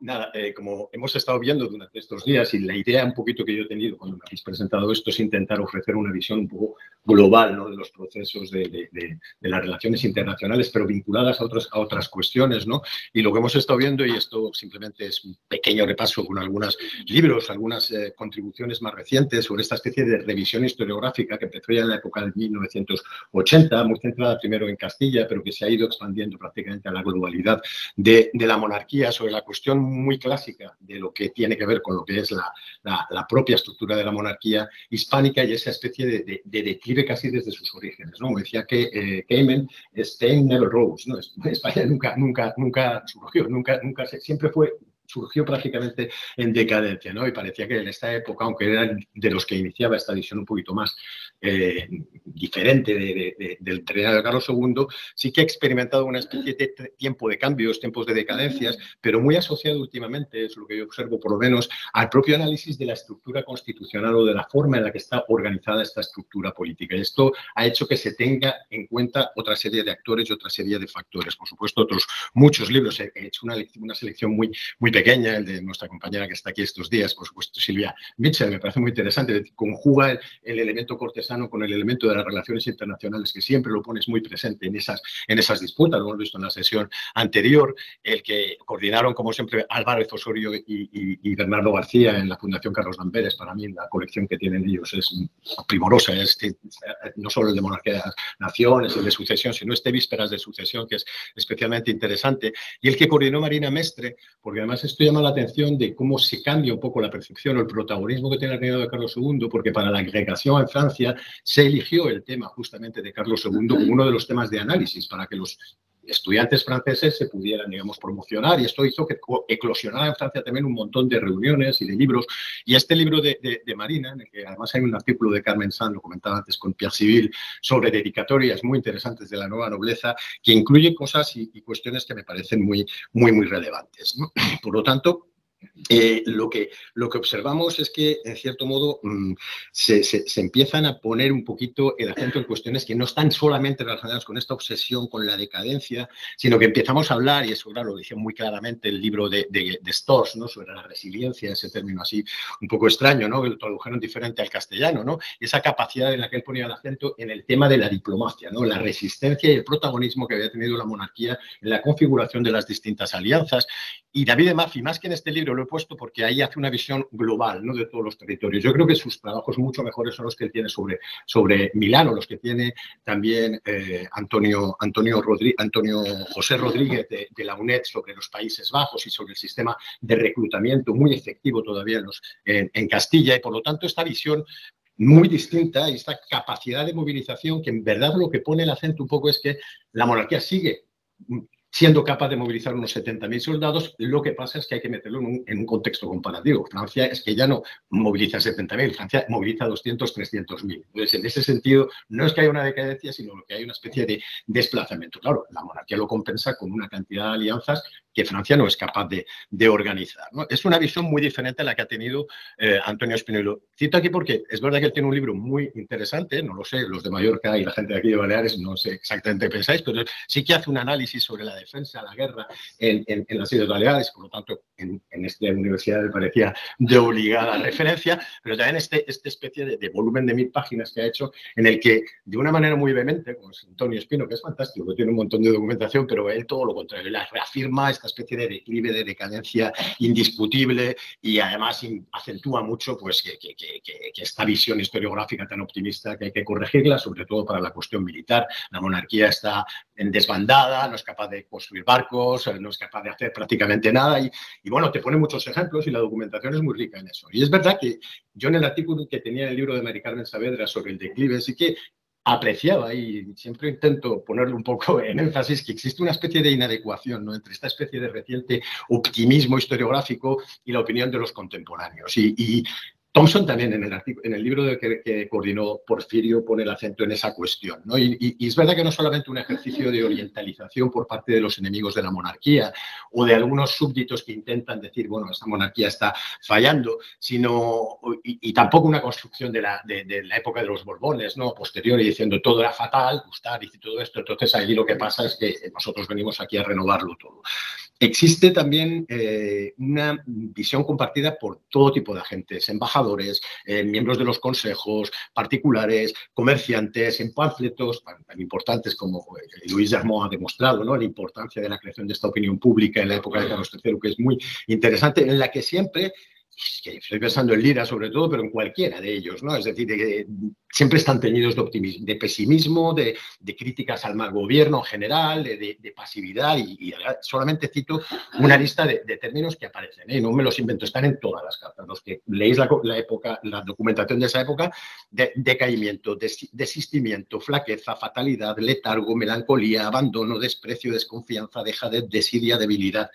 Nada, como hemos estado viendo durante estos días y la idea un poquito que yo he tenido cuando me habéis presentado esto es intentar ofrecer una visión un poco global, ¿no?, de los procesos de las relaciones internacionales, pero vinculadas a otras cuestiones, ¿no? Y lo que hemos estado viendo, y esto simplemente es un pequeño repaso con algunos libros, algunas contribuciones más recientes sobre esta especie de revisión historiográfica que empezó ya en la época de 1980, muy centrada primero en Castilla, pero que se ha ido expandiendo prácticamente a la globalidad de la monarquía, sobre la cuestión muy clásica de lo que tiene que ver con lo que es la propia estructura de la monarquía hispánica y esa especie de declive casi desde sus orígenes, ¿no? Como decía que Cayman, Spain never rose, ¿no? España nunca surgió, siempre surgió prácticamente en decadencia, ¿no? Y parecía que en esta época, aunque eran de los que iniciaba esta visión un poquito más diferente del reinado de Carlos II, sí que ha experimentado una especie de tiempo de cambios, tiempos de decadencias, pero muy asociado últimamente, es lo que yo observo por lo menos, al propio análisis de la estructura constitucional o de la forma en la que está organizada esta estructura política. Y esto ha hecho que se tenga en cuenta otra serie de actores y otra serie de factores. Por supuesto, otros muchos libros. He hecho una selección muy pequeña, el de nuestra compañera que está aquí estos días, por supuesto, Silvia Mitchell, me parece muy interesante. Conjuga el elemento cortesano con el elemento de las relaciones internacionales, que siempre lo pones muy presente en esas disputas. Lo hemos visto en la sesión anterior, el que coordinaron, como siempre, Álvarez Osorio y Bernardo García en la Fundación Carlos Damberes. Para mí, la colección que tienen ellos es primorosa. No solo el de monarquía de naciones, el de sucesión, sino vísperas de sucesión, que es especialmente interesante. Y el que coordinó Marina Mestre, porque además esto llama la atención de cómo se cambia un poco la percepción o el protagonismo que tiene el reinado de Carlos II, porque para la agregación en Francia se eligió el tema justamente de Carlos II como uno de los temas de análisis para que los estudiantes franceses se pudieran, digamos, promocionar, y esto hizo que eclosionara en Francia también un montón de reuniones y de libros. Y este libro de Marina, en el que además hay un artículo de Carmen Sanz, lo comentaba antes con Pierre Civil, sobre dedicatorias muy interesantes de la nueva nobleza, que incluye cosas y cuestiones que me parecen muy relevantes, ¿no? Por lo tanto, lo que observamos es que, en cierto modo, se empiezan a poner un poquito el acento en cuestiones que no están solamente relacionadas con esta obsesión, con la decadencia, sino que empezamos a hablar, y eso claro, lo dice muy claramente el libro de Stors, ¿no?, sobre la resiliencia, ese término así un poco extraño, ¿no?, que lo tradujeron diferente al castellano, ¿no?, y esa capacidad en la que él ponía el acento en el tema de la diplomacia, ¿no?, la resistencia y el protagonismo que había tenido la monarquía en la configuración de las distintas alianzas. Y David de Maffei, más que en este libro, lo he puesto porque ahí hace una visión global, ¿no?, de todos los territorios. Yo creo que sus trabajos mucho mejores son los que él tiene sobre Milano, los que tiene también Antonio José Rodríguez de la UNED sobre los Países Bajos y sobre el sistema de reclutamiento muy efectivo todavía en Castilla. Y por lo tanto, esta visión muy distinta y esta capacidad de movilización, que en verdad lo que pone el acento un poco es que la monarquía sigue siendo capaz de movilizar unos 70.000 soldados. Lo que pasa es que hay que meterlo en un contexto comparativo. Francia es que ya no moviliza 70.000, Francia moviliza 200, 300.000. Entonces, en ese sentido, no es que haya una decadencia, sino que hay una especie de desplazamiento. Claro, la monarquía lo compensa con una cantidad de alianzas que Francia no es capaz de organizar, ¿no? Es una visión muy diferente a la que ha tenido Antonio Spinello. Cito aquí porque es verdad que él tiene un libro muy interesante, no lo sé, los de Mallorca y la gente de aquí de Baleares, no sé exactamente qué pensáis, pero sí que hace un análisis sobre la defensa, la guerra en las Islas Baleares, por lo tanto, en esta universidad me parecía de obligada referencia, pero también esta especie de volumen de 1000 páginas que ha hecho, en el que, de una manera muy vehemente, como es Antonio Espino, que es fantástico, que tiene un montón de documentación, pero él todo lo contrario, la reafirma esta especie de declive, de decadencia indiscutible, y además acentúa mucho pues, que esta visión historiográfica tan optimista que hay que corregirla, sobre todo para la cuestión militar. La monarquía está en desbandada, no es capaz de construir barcos, no es capaz de hacer prácticamente nada, y bueno, te pone muchos ejemplos y la documentación es muy rica en eso. Y es verdad que yo en el artículo que tenía en el libro de Mari Carmen Saavedra sobre el declive, sí que apreciaba, y siempre intento ponerle un poco en énfasis, que existe una especie de inadecuación, ¿no?, entre esta especie de reciente optimismo historiográfico y la opinión de los contemporáneos. Y Thompson también en el libro que coordinó Porfirio pone el acento en esa cuestión, ¿no? Y es verdad que no es solamente un ejercicio de orientalización por parte de los enemigos de la monarquía o de algunos súbditos que intentan decir, bueno, esta monarquía está fallando, sino, y tampoco una construcción de la época de los Borbones, ¿no?, posterior, y diciendo todo era fatal, Gustavus y todo esto. Entonces ahí lo que pasa es que nosotros venimos aquí a renovarlo todo. existe también una visión compartida por todo tipo de agentes, embajadores, miembros de los consejos, particulares, comerciantes, en panfletos tan importantes como Luis Jarmont ha demostrado, ¿no? La importancia de la creación de esta opinión pública en la época de Carlos III, que es muy interesante, en la que siempre, que estoy pensando en Lira sobre todo, pero en cualquiera de ellos, ¿no? Es decir, siempre están teñidos de optimismo, de pesimismo, de críticas al mal gobierno en general, de pasividad, y solamente cito una lista de términos que aparecen, ¿eh? No me los invento, están en todas las cartas. Los que leéis la documentación de esa época, decaimiento, desistimiento, flaqueza, fatalidad, letargo, melancolía, abandono, desprecio, desconfianza, dejadez, desidia, debilidad.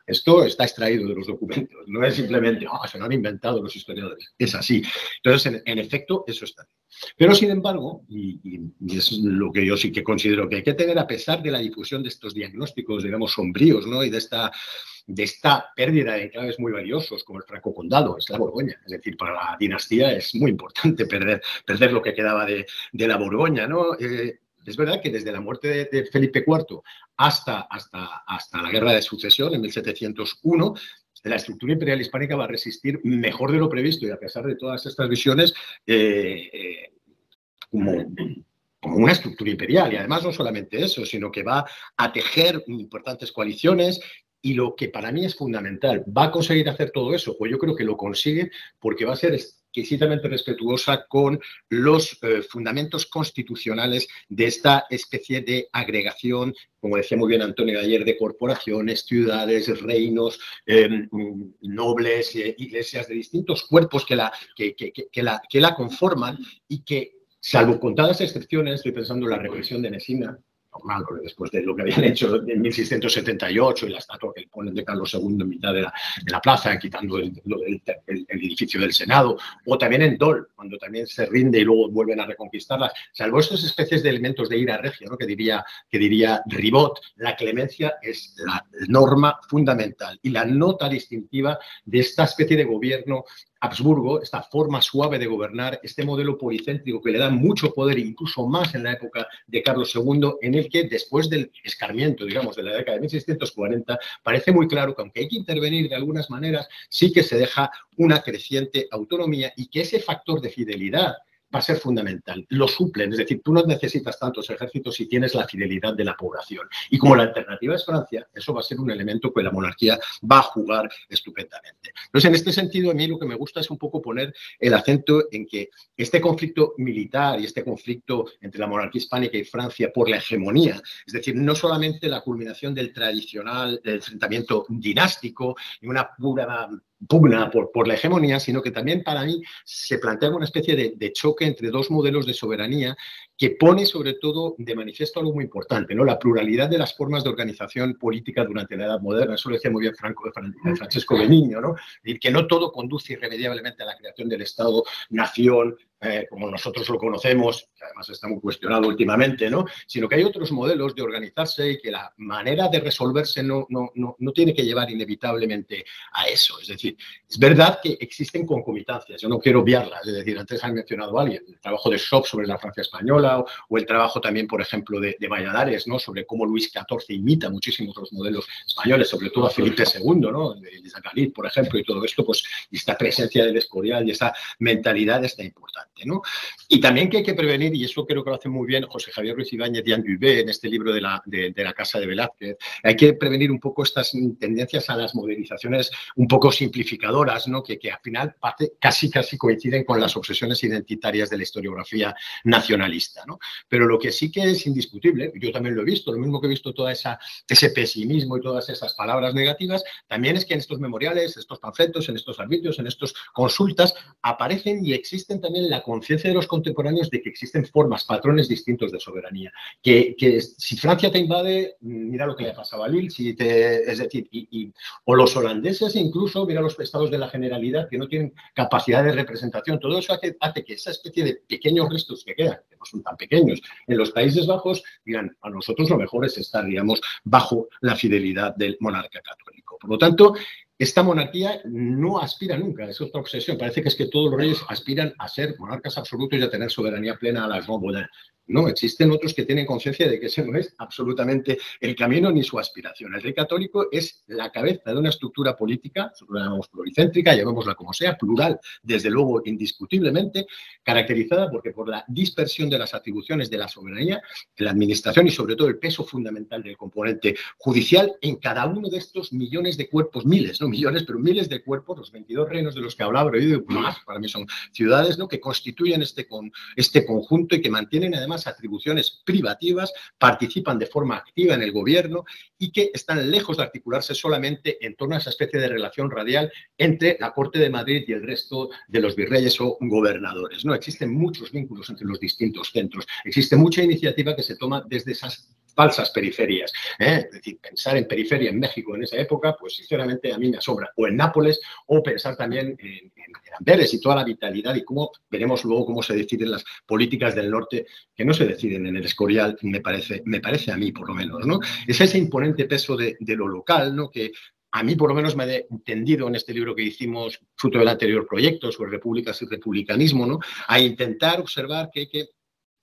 Esto está extraído de los documentos, no es simplemente, se lo han inventado los historiadores, es así. Entonces, en efecto, eso está. Pero, sin embargo, y es lo que yo sí que considero que hay que tener, a pesar de la difusión de estos diagnósticos, digamos, sombríos, ¿no? Y de esta pérdida de enclaves muy valiosos, como el Franco Condado, es la Borgoña. Es decir, para la dinastía es muy importante perder lo que quedaba de la Borgoña, ¿no? Es verdad que desde la muerte de Felipe IV hasta la Guerra de Sucesión, en 1701, la estructura imperial hispánica va a resistir mejor de lo previsto, y a pesar de todas estas visiones, como una estructura imperial. Y además no solamente eso, sino que va a tejer importantes coaliciones. Y lo que para mí es fundamental, ¿va a conseguir hacer todo eso? Pues yo creo que lo consigue porque va a ser exquisitamente respetuosa con los fundamentos constitucionales de esta especie de agregación, como decía muy bien Antonio ayer, de corporaciones, ciudades, reinos, nobles, iglesias, de distintos cuerpos que la conforman, y que, salvo contadas excepciones, estoy pensando en la represión de Messina, normal, después de lo que habían hecho en 1678 y la estatua que ponen de Carlos II en mitad de la plaza, quitando el edificio del Senado, o también en Dol, cuando también se rinde y luego vuelven a reconquistarla. Salvo estas especies de elementos de ira regia, ¿no? que diría Ribot, la clemencia es la norma fundamental y la nota distintiva de esta especie de gobierno Habsburgo, esta forma suave de gobernar, este modelo policéntrico que le da mucho poder, incluso más en la época de Carlos II, en el que después del escarmiento, digamos, de la década de 1640, parece muy claro que aunque hay que intervenir de algunas maneras, sí que se deja una creciente autonomía, y que ese factor de fidelidad va a ser fundamental. Lo suplen, es decir, tú no necesitas tantos ejércitos si tienes la fidelidad de la población. Y como la alternativa es Francia, eso va a ser un elemento que la monarquía va a jugar estupendamente. Entonces, en este sentido, a mí lo que me gusta es un poco poner el acento en que este conflicto militar y este conflicto entre la monarquía hispánica y Francia por la hegemonía, es decir, no solamente la culminación del tradicional enfrentamiento dinástico y una pugna por la hegemonía, sino que también para mí se plantea una especie de choque entre dos modelos de soberanía que pone sobre todo de manifiesto algo muy importante, ¿no? La pluralidad de las formas de organización política durante la Edad Moderna. Eso lo decía muy bien Francesco Benigno, ¿no? Es decir, que no todo conduce irremediablemente a la creación del Estado-nación, como nosotros lo conocemos, que además está muy cuestionado últimamente, ¿no? Sino que hay otros modelos de organizarse y que la manera de resolverse no tiene que llevar inevitablemente a eso. Es decir, es verdad que existen concomitancias, yo no quiero obviarlas. Es decir, antes han mencionado a alguien el trabajo de Schopp sobre la Francia española, o el trabajo también, por ejemplo, de Valladares, ¿no? Sobre cómo Luis XIV imita muchísimos los modelos españoles, sobre todo a Felipe II, ¿no? De Zacarías, por ejemplo, y todo esto, pues, y esta presencia del Escorial y esa mentalidad está importante, ¿no? Y también que hay que prevenir, y eso creo que lo hace muy bien José Javier Ruiz Ibáñez y Anne Dubé en este libro de la Casa de Velázquez, hay que prevenir un poco estas tendencias a las modernizaciones un poco simplificadoras, ¿no? Que al final casi coinciden con las obsesiones identitarias de la historiografía nacionalista, ¿no? Pero lo que sí que es indiscutible, yo también lo he visto, lo mismo que he visto todo ese pesimismo y todas esas palabras negativas, también es que en estos memoriales, estos panfletos, en estos arbitrios, en estas consultas, aparecen y existen también la conciencia de los contemporáneos de que existen formas, patrones distintos de soberanía. Que si Francia te invade, mira lo que le pasaba a Lille, es decir, o los holandeses incluso, mira los estados de la Generalidad que no tienen capacidad de representación. Todo eso hace que esa especie de pequeños restos que quedan, que no son tan pequeños, en los Países Bajos, digan, a nosotros lo mejor es estar, digamos, bajo la fidelidad del monarca católico. Por lo tanto, esta monarquía no aspira nunca, es otra obsesión. Parece que es que todos los reyes aspiran a ser monarcas absolutos y a tener soberanía plena a la Jean Baudin. No, existen otros que tienen conciencia de que ese no es absolutamente el camino ni su aspiración. El rey católico es la cabeza de una estructura política, nosotros la llamamos pluricéntrica, llamémosla como sea, plural, desde luego indiscutiblemente, caracterizada porque por la dispersión de las atribuciones de la soberanía, la administración y sobre todo el peso fundamental del componente judicial en cada uno de estos millones de cuerpos, miles, no millones, pero miles de cuerpos, los 22 reinos de los que hablaba, pero yo digo más, para mí son ciudades, ¿no?, que constituyen este conjunto y que mantienen además atribuciones privativas, participan de forma activa en el gobierno y que están lejos de articularse solamente en torno a esa especie de relación radial entre la Corte de Madrid y el resto de los virreyes o gobernadores. No, existen muchos vínculos entre los distintos centros, existe mucha iniciativa que se toma desde esas falsas periferias. Es decir, pensar en periferia en México en esa época, pues sinceramente a mí me asombra. O en Nápoles, o pensar también en Amberes y toda la vitalidad y cómo veremos luego cómo se deciden las políticas del norte, que no se deciden en el Escorial, me parece a mí por lo menos, ¿no? Es ese imponente peso de lo local, ¿no?, que a mí por lo menos me ha entendido en este libro que hicimos, fruto del anterior proyecto sobre repúblicas y republicanismo, ¿no?, a intentar observar que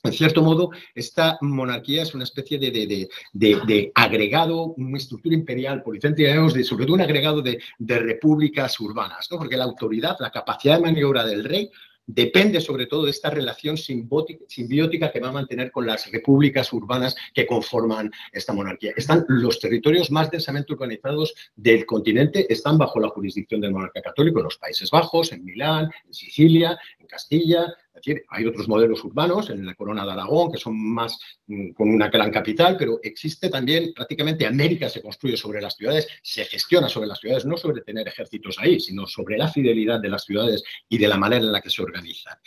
en cierto modo, esta monarquía es una especie de agregado, una estructura imperial policéntrica, sobre todo un agregado de repúblicas urbanas, ¿no? Porque la autoridad, la capacidad de maniobra del rey depende sobre todo de esta relación simbiótica que va a mantener con las repúblicas urbanas que conforman esta monarquía. Los territorios más densamente urbanizados del continente están bajo la jurisdicción del monarca católico, en los Países Bajos, en Milán, en Sicilia, en Castilla. Es decir, hay otros modelos urbanos en la Corona de Aragón que son más con una gran capital, pero existe también, prácticamente América se construye sobre las ciudades, se gestiona sobre las ciudades, no sobre tener ejércitos ahí, sino sobre la fidelidad de las ciudades y de la manera en la que se organizan.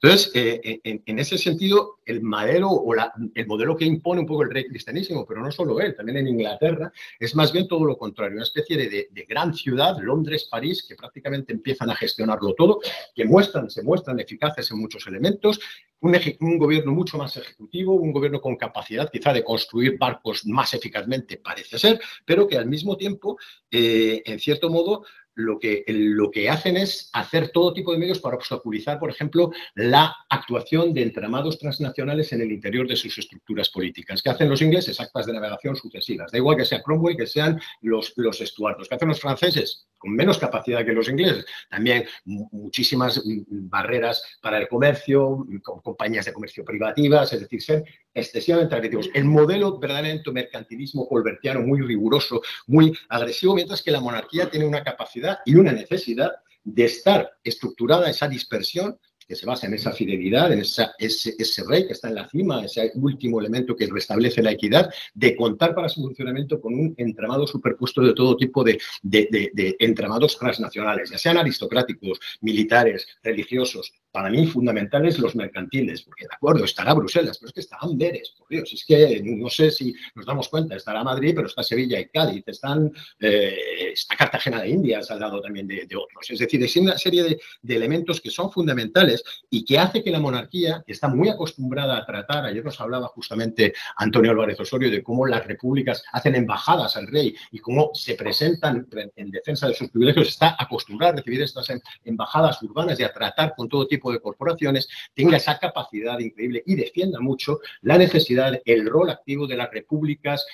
Entonces, en ese sentido, el modelo que impone un poco el rey cristianísimo, pero no solo él, también en Inglaterra, es más bien todo lo contrario, una especie de gran ciudad, Londres, París, que prácticamente empiezan a gestionarlo todo, que se muestran eficaces en muchos elementos, un gobierno mucho más ejecutivo, un gobierno con capacidad quizá de construir barcos más eficazmente, parece ser, pero que al mismo tiempo, en cierto modo, lo que hacen es hacer todo tipo de medios para obstaculizar, por ejemplo, la actuación de entramados transnacionales en el interior de sus estructuras políticas. ¿Qué hacen los ingleses? Actas de navegación sucesivas. Da igual que sea Cromwell, que sean los Estuardos. ¿Qué hacen los franceses? Con menos capacidad que los ingleses. También muchísimas barreras para el comercio, con compañías de comercio privativas, es decir, ser excesivamente agresivos. El modelo verdaderamente mercantilismo colbertiano muy riguroso, muy agresivo, mientras que la monarquía tiene una capacidad y una necesidad de estar estructurada esa dispersión que se basa en esa fidelidad, en ese rey que está en la cima, ese último elemento que restablece la equidad, de contar para su funcionamiento con un entramado superpuesto de todo tipo de entramados transnacionales, ya sean aristocráticos, militares, religiosos. Para mí, fundamentales los mercantiles, porque de acuerdo, estará Bruselas, pero es que está Amberes, por Dios, es que no sé si nos damos cuenta, estará Madrid, pero está Sevilla y Cádiz, está Cartagena de Indias al lado también de otros. Es decir, es una serie de elementos que son fundamentales y que hace que la monarquía, que está muy acostumbrada a tratar, ayer nos hablaba justamente Antonio Álvarez Osorio de cómo las repúblicas hacen embajadas al rey y cómo se presentan en defensa de sus privilegios, está acostumbrada a recibir estas embajadas urbanas y a tratar con todo tipo de corporaciones, tenga esa capacidad increíble y defienda mucho la necesidad, el rol activo de las repúblicas,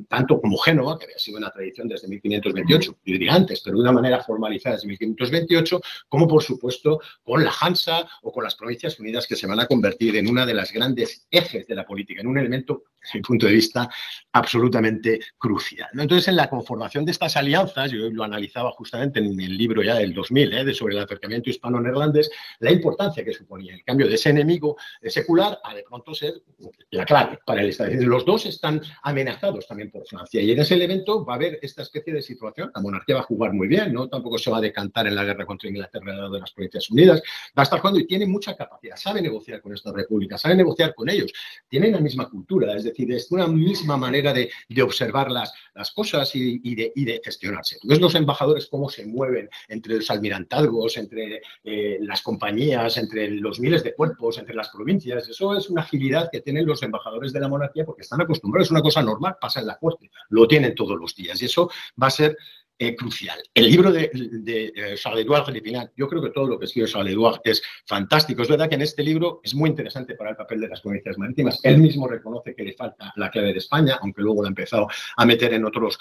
tanto como Génova, que había sido una tradición desde 1528, yo diría antes, pero de una manera formalizada desde 1528, como por supuesto con la Hansa o con las Provincias Unidas, que se van a convertir en una de las grandes ejes de la política, en un elemento, desde mi punto de vista, absolutamente crucial, ¿no? Entonces, en la conformación de estas alianzas, yo lo analizaba justamente en el libro ya del 2000, sobre el acercamiento hispano-neerlandés, la importancia que suponía el cambio de ese enemigo secular a de pronto ser la clave para el Estado. Los dos están amenazados también por Francia y en ese elemento va a haber esta especie de situación. La monarquía va a jugar muy bien, ¿no? Tampoco se va a decantar en la guerra contra Inglaterra de las Provincias Unidas. Va a estar jugando y tiene mucha capacidad. Sabe negociar con estas repúblicas, sabe negociar con ellos. Tienen la misma cultura, es decir, es una misma manera de observar las cosas y de gestionarse. Tú ves los embajadores cómo se mueven entre los almirantazgos, entre las compañías, entre los miles de cuerpos, entre las provincias. Eso es una agilidad que tienen los embajadores de la monarquía porque están acostumbrados. Es una cosa normal, pasa en la corte. Lo tienen todos los días y eso va a ser crucial. El libro de Charles-Édouard Lepinat, yo creo que todo lo que escribe Charles-Édouard es fantástico. Es verdad que en este libro es muy interesante para el papel de las provincias marítimas. Él mismo reconoce que le falta la clave de España, aunque luego la ha empezado a meter en otros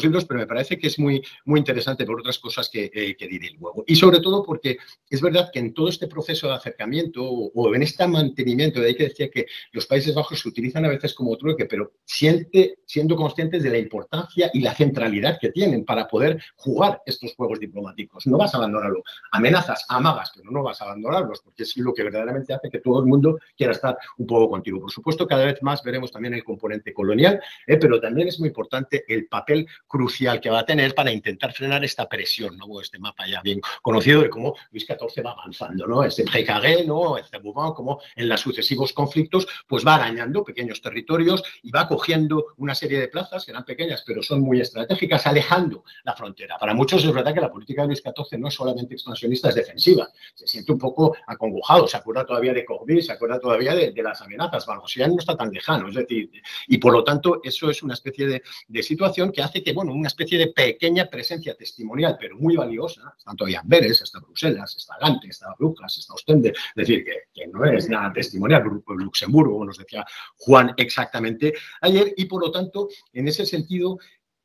libros, pero me parece que es muy, muy interesante por otras cosas que diré luego. Y sobre todo porque es verdad que en todo este proceso de acercamiento o en este mantenimiento, de ahí que decía que los Países Bajos se utilizan a veces como trueque, pero siendo conscientes de la importancia y la centralidad que tienen para poder jugar estos juegos diplomáticos. No vas a abandonarlo. Amenazas, amagas, pero no vas a abandonarlos, porque es lo que verdaderamente hace que todo el mundo quiera estar un poco contigo. Por supuesto, cada vez más veremos también el componente colonial, pero también es muy importante el papel crucial que va a tener para intentar frenar esta presión, ¿no? Este mapa ya bien conocido de cómo Luis XIV va avanzando, ¿no? Este Précaré, ¿no? Este Bourbon, como en los sucesivos conflictos, pues va arañando pequeños territorios y va cogiendo una serie de plazas que eran pequeñas, pero son muy estratégicas, alejando la frontera. Para muchos es verdad que la política de Luis XIV no es solamente expansionista, es defensiva. Se siente un poco acongojado, se acuerda todavía de Corbie, se acuerda todavía de las amenazas. Barrosillán no está tan lejano, es decir, y por lo tanto eso es una especie de situación que hace que, bueno, una especie de pequeña presencia testimonial, pero muy valiosa, están todavía Amberes, está Bruselas, está Gante, está Brujas, está Ostende, es decir, que no es nada testimonial, Luxemburgo, como nos decía Juan exactamente ayer, y por lo tanto, en ese sentido,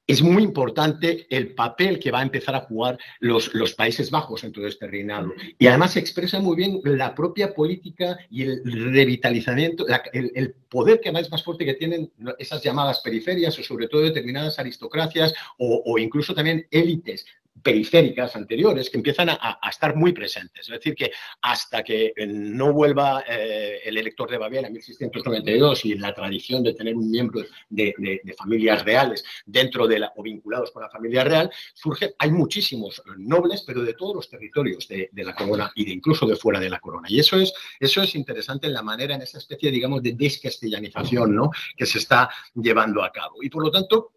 es muy importante el papel que va a empezar a jugar los Países Bajos en todo este reinado. Y además se expresa muy bien la propia política y el revitalizamiento, el poder que es más fuerte que tienen esas llamadas periferias o sobre todo determinadas aristocracias o incluso también élites periféricas anteriores que empiezan a estar muy presentes. Es decir, que hasta que no vuelva el elector de Baviera en 1692 y la tradición de tener un miembro de familias reales dentro o vinculados con la familia real, hay muchísimos nobles, pero de todos los territorios de la corona y incluso de fuera de la corona. Y eso es interesante en la manera, en esa especie, digamos, de descastellanización, ¿no?, que se está llevando a cabo. Y por lo tanto,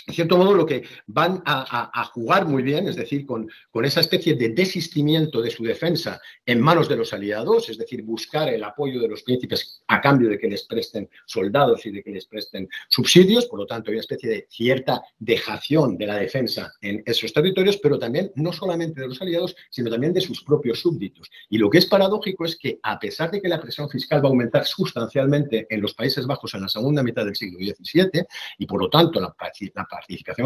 en cierto modo, lo que van a jugar muy bien, es decir, con esa especie de desistimiento de su defensa en manos de los aliados, es decir, buscar el apoyo de los príncipes a cambio de que les presten soldados y de que les presten subsidios, por lo tanto, hay una especie de cierta dejación de la defensa en esos territorios, pero también no solamente de los aliados, sino también de sus propios súbditos. Y lo que es paradójico es que, a pesar de que la presión fiscal va a aumentar sustancialmente en los Países Bajos en la segunda mitad del siglo XVII, y por lo tanto la participación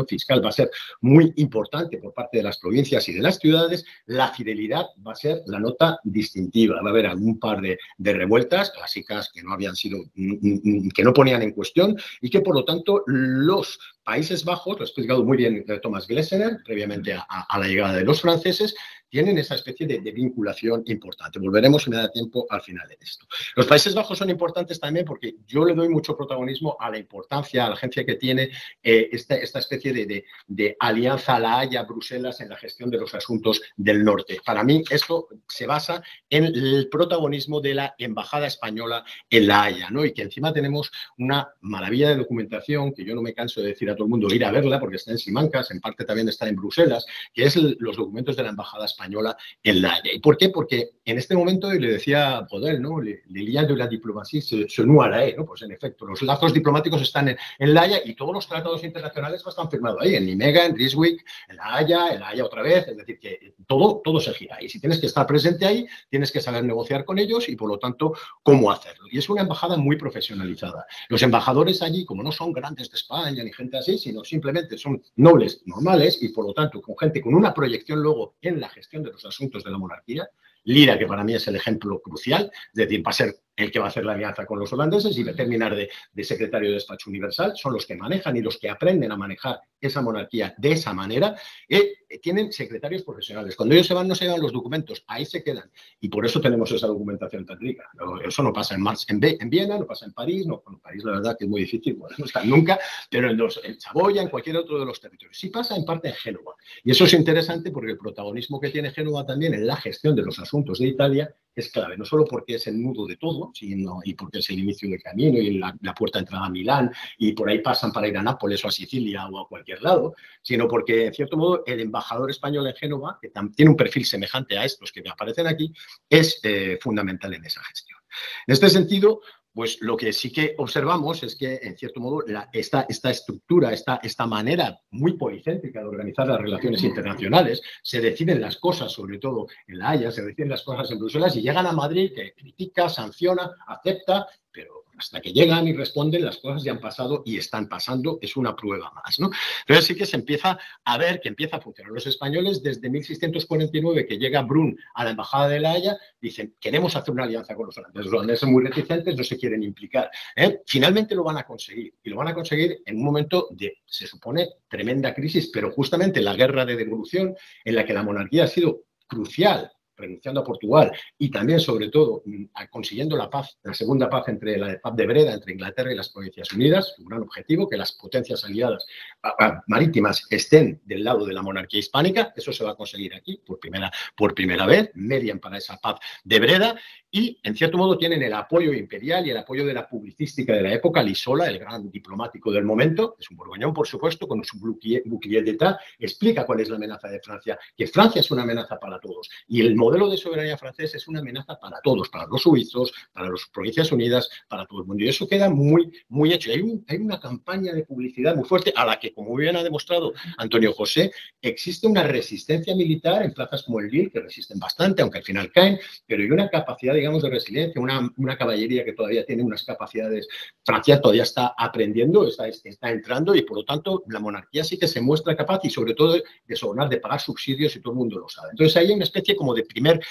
fiscal va a ser muy importante por parte de las provincias y de las ciudades, la fidelidad va a ser la nota distintiva. Va a haber algún par de revueltas clásicas que no habían sido, que no ponían en cuestión y que por lo tanto los Países Bajos, lo ha explicado muy bien Thomas Glessener, previamente a la llegada de los franceses, tienen esa especie de vinculación importante. Volveremos, si me da tiempo, al final de esto. Los Países Bajos son importantes también porque yo le doy mucho protagonismo a la importancia, a la agencia que tiene esta especie de alianza a La Haya, Bruselas, en la gestión de los asuntos del norte. Para mí, esto se basa en el protagonismo de la Embajada Española en La Haya, ¿no? Y que encima tenemos una maravilla de documentación que yo no me canso de decir a todo el mundo ir a verla porque está en Simancas, en parte también está en Bruselas, que es los documentos de la Embajada Española en La Haya. ¿Y por qué? Porque en este momento, y le decía Podel, ¿no?, les liens de la diplomatie se nouent à La Haye, ¿no? Pues en efecto, los lazos diplomáticos están en La Haya y todos los tratados internacionales están firmados ahí, en Nimega, en Ryswick, en La Haya otra vez, es decir, que todo se gira. Y si tienes que estar presente ahí, tienes que saber negociar con ellos y, por lo tanto, cómo hacerlo. Y es una embajada muy profesionalizada. Los embajadores allí, como no son grandes de España ni gente así, sino simplemente son nobles normales y, por lo tanto, con gente con una proyección luego en la gestión de los asuntos de la monarquía. Lira, que para mí es el ejemplo crucial, es decir, va a ser el que va a hacer la alianza con los holandeses y va a terminar de secretario de despacho universal, son los que manejan y los que aprenden a manejar esa monarquía de esa manera, tienen secretarios profesionales. Cuando ellos se van, no se llevan los documentos, ahí se quedan. Y por eso tenemos esa documentación tan rica. Eso no pasa en Viena, no pasa en París, no, en París la verdad que es muy difícil, bueno, no está nunca, pero en Saboya, en cualquier otro de los territorios. Sí pasa en parte en Génova. Y eso es interesante porque el protagonismo que tiene Génova también en la gestión de los asuntos de Italia es clave, no solo porque es el nudo de todo, sino y porque es el inicio del camino y la puerta de entrada a Milán y por ahí pasan para ir a Nápoles o a Sicilia o a cualquier lado, sino porque, en cierto modo, el embajador español en Génova, que tiene un perfil semejante a estos que aparecen aquí, es fundamental en esa gestión. En este sentido, pues lo que sí que observamos es que, en cierto modo, esta estructura, esta manera muy policéntrica de organizar las relaciones internacionales, se deciden las cosas, sobre todo en La Haya, se deciden las cosas en Bruselas y llegan a Madrid, que critica, sanciona, acepta, pero hasta que llegan y responden, las cosas ya han pasado y están pasando, es una prueba más, ¿no? Entonces sí que se empieza a ver que empieza a funcionar. Los españoles, desde 1649, que llega Brun a la Embajada de La Haya, dicen, queremos hacer una alianza con los holandeses. Los holandeses son muy reticentes, no se quieren implicar. Finalmente lo van a conseguir, y lo van a conseguir en un momento de, se supone, tremenda crisis, pero justamente la guerra de devolución, en la que la monarquía ha sido crucial, renunciando a Portugal y también, sobre todo, consiguiendo la paz, la segunda paz la paz de Breda entre Inglaterra y las Provincias Unidas, un gran objetivo, que las potencias aliadas marítimas estén del lado de la monarquía hispánica. Eso se va a conseguir aquí por primera vez, median para esa paz de Breda, y en cierto modo tienen el apoyo imperial y el apoyo de la publicística de la época. Lisola, el gran diplomático del momento, es un borgoñón, por supuesto, con su bouclier d'état, explica cuál es la amenaza de Francia, que Francia es una amenaza para todos, y el modelo de soberanía francés es una amenaza para todos, para los suizos, para las Provincias Unidas, para todo el mundo, y eso queda muy, muy hecho. Hay una campaña de publicidad muy fuerte a la que, como bien ha demostrado Antonio José, existe una resistencia militar en plazas como el Lille, que resisten bastante, aunque al final caen, pero hay una capacidad, digamos, de resiliencia, una caballería que todavía tiene unas capacidades. Francia todavía está aprendiendo, está entrando, y por lo tanto la monarquía sí que se muestra capaz, y sobre todo de sobornar, de pagar subsidios, y todo el mundo lo sabe. Entonces ahí hay una especie como de primer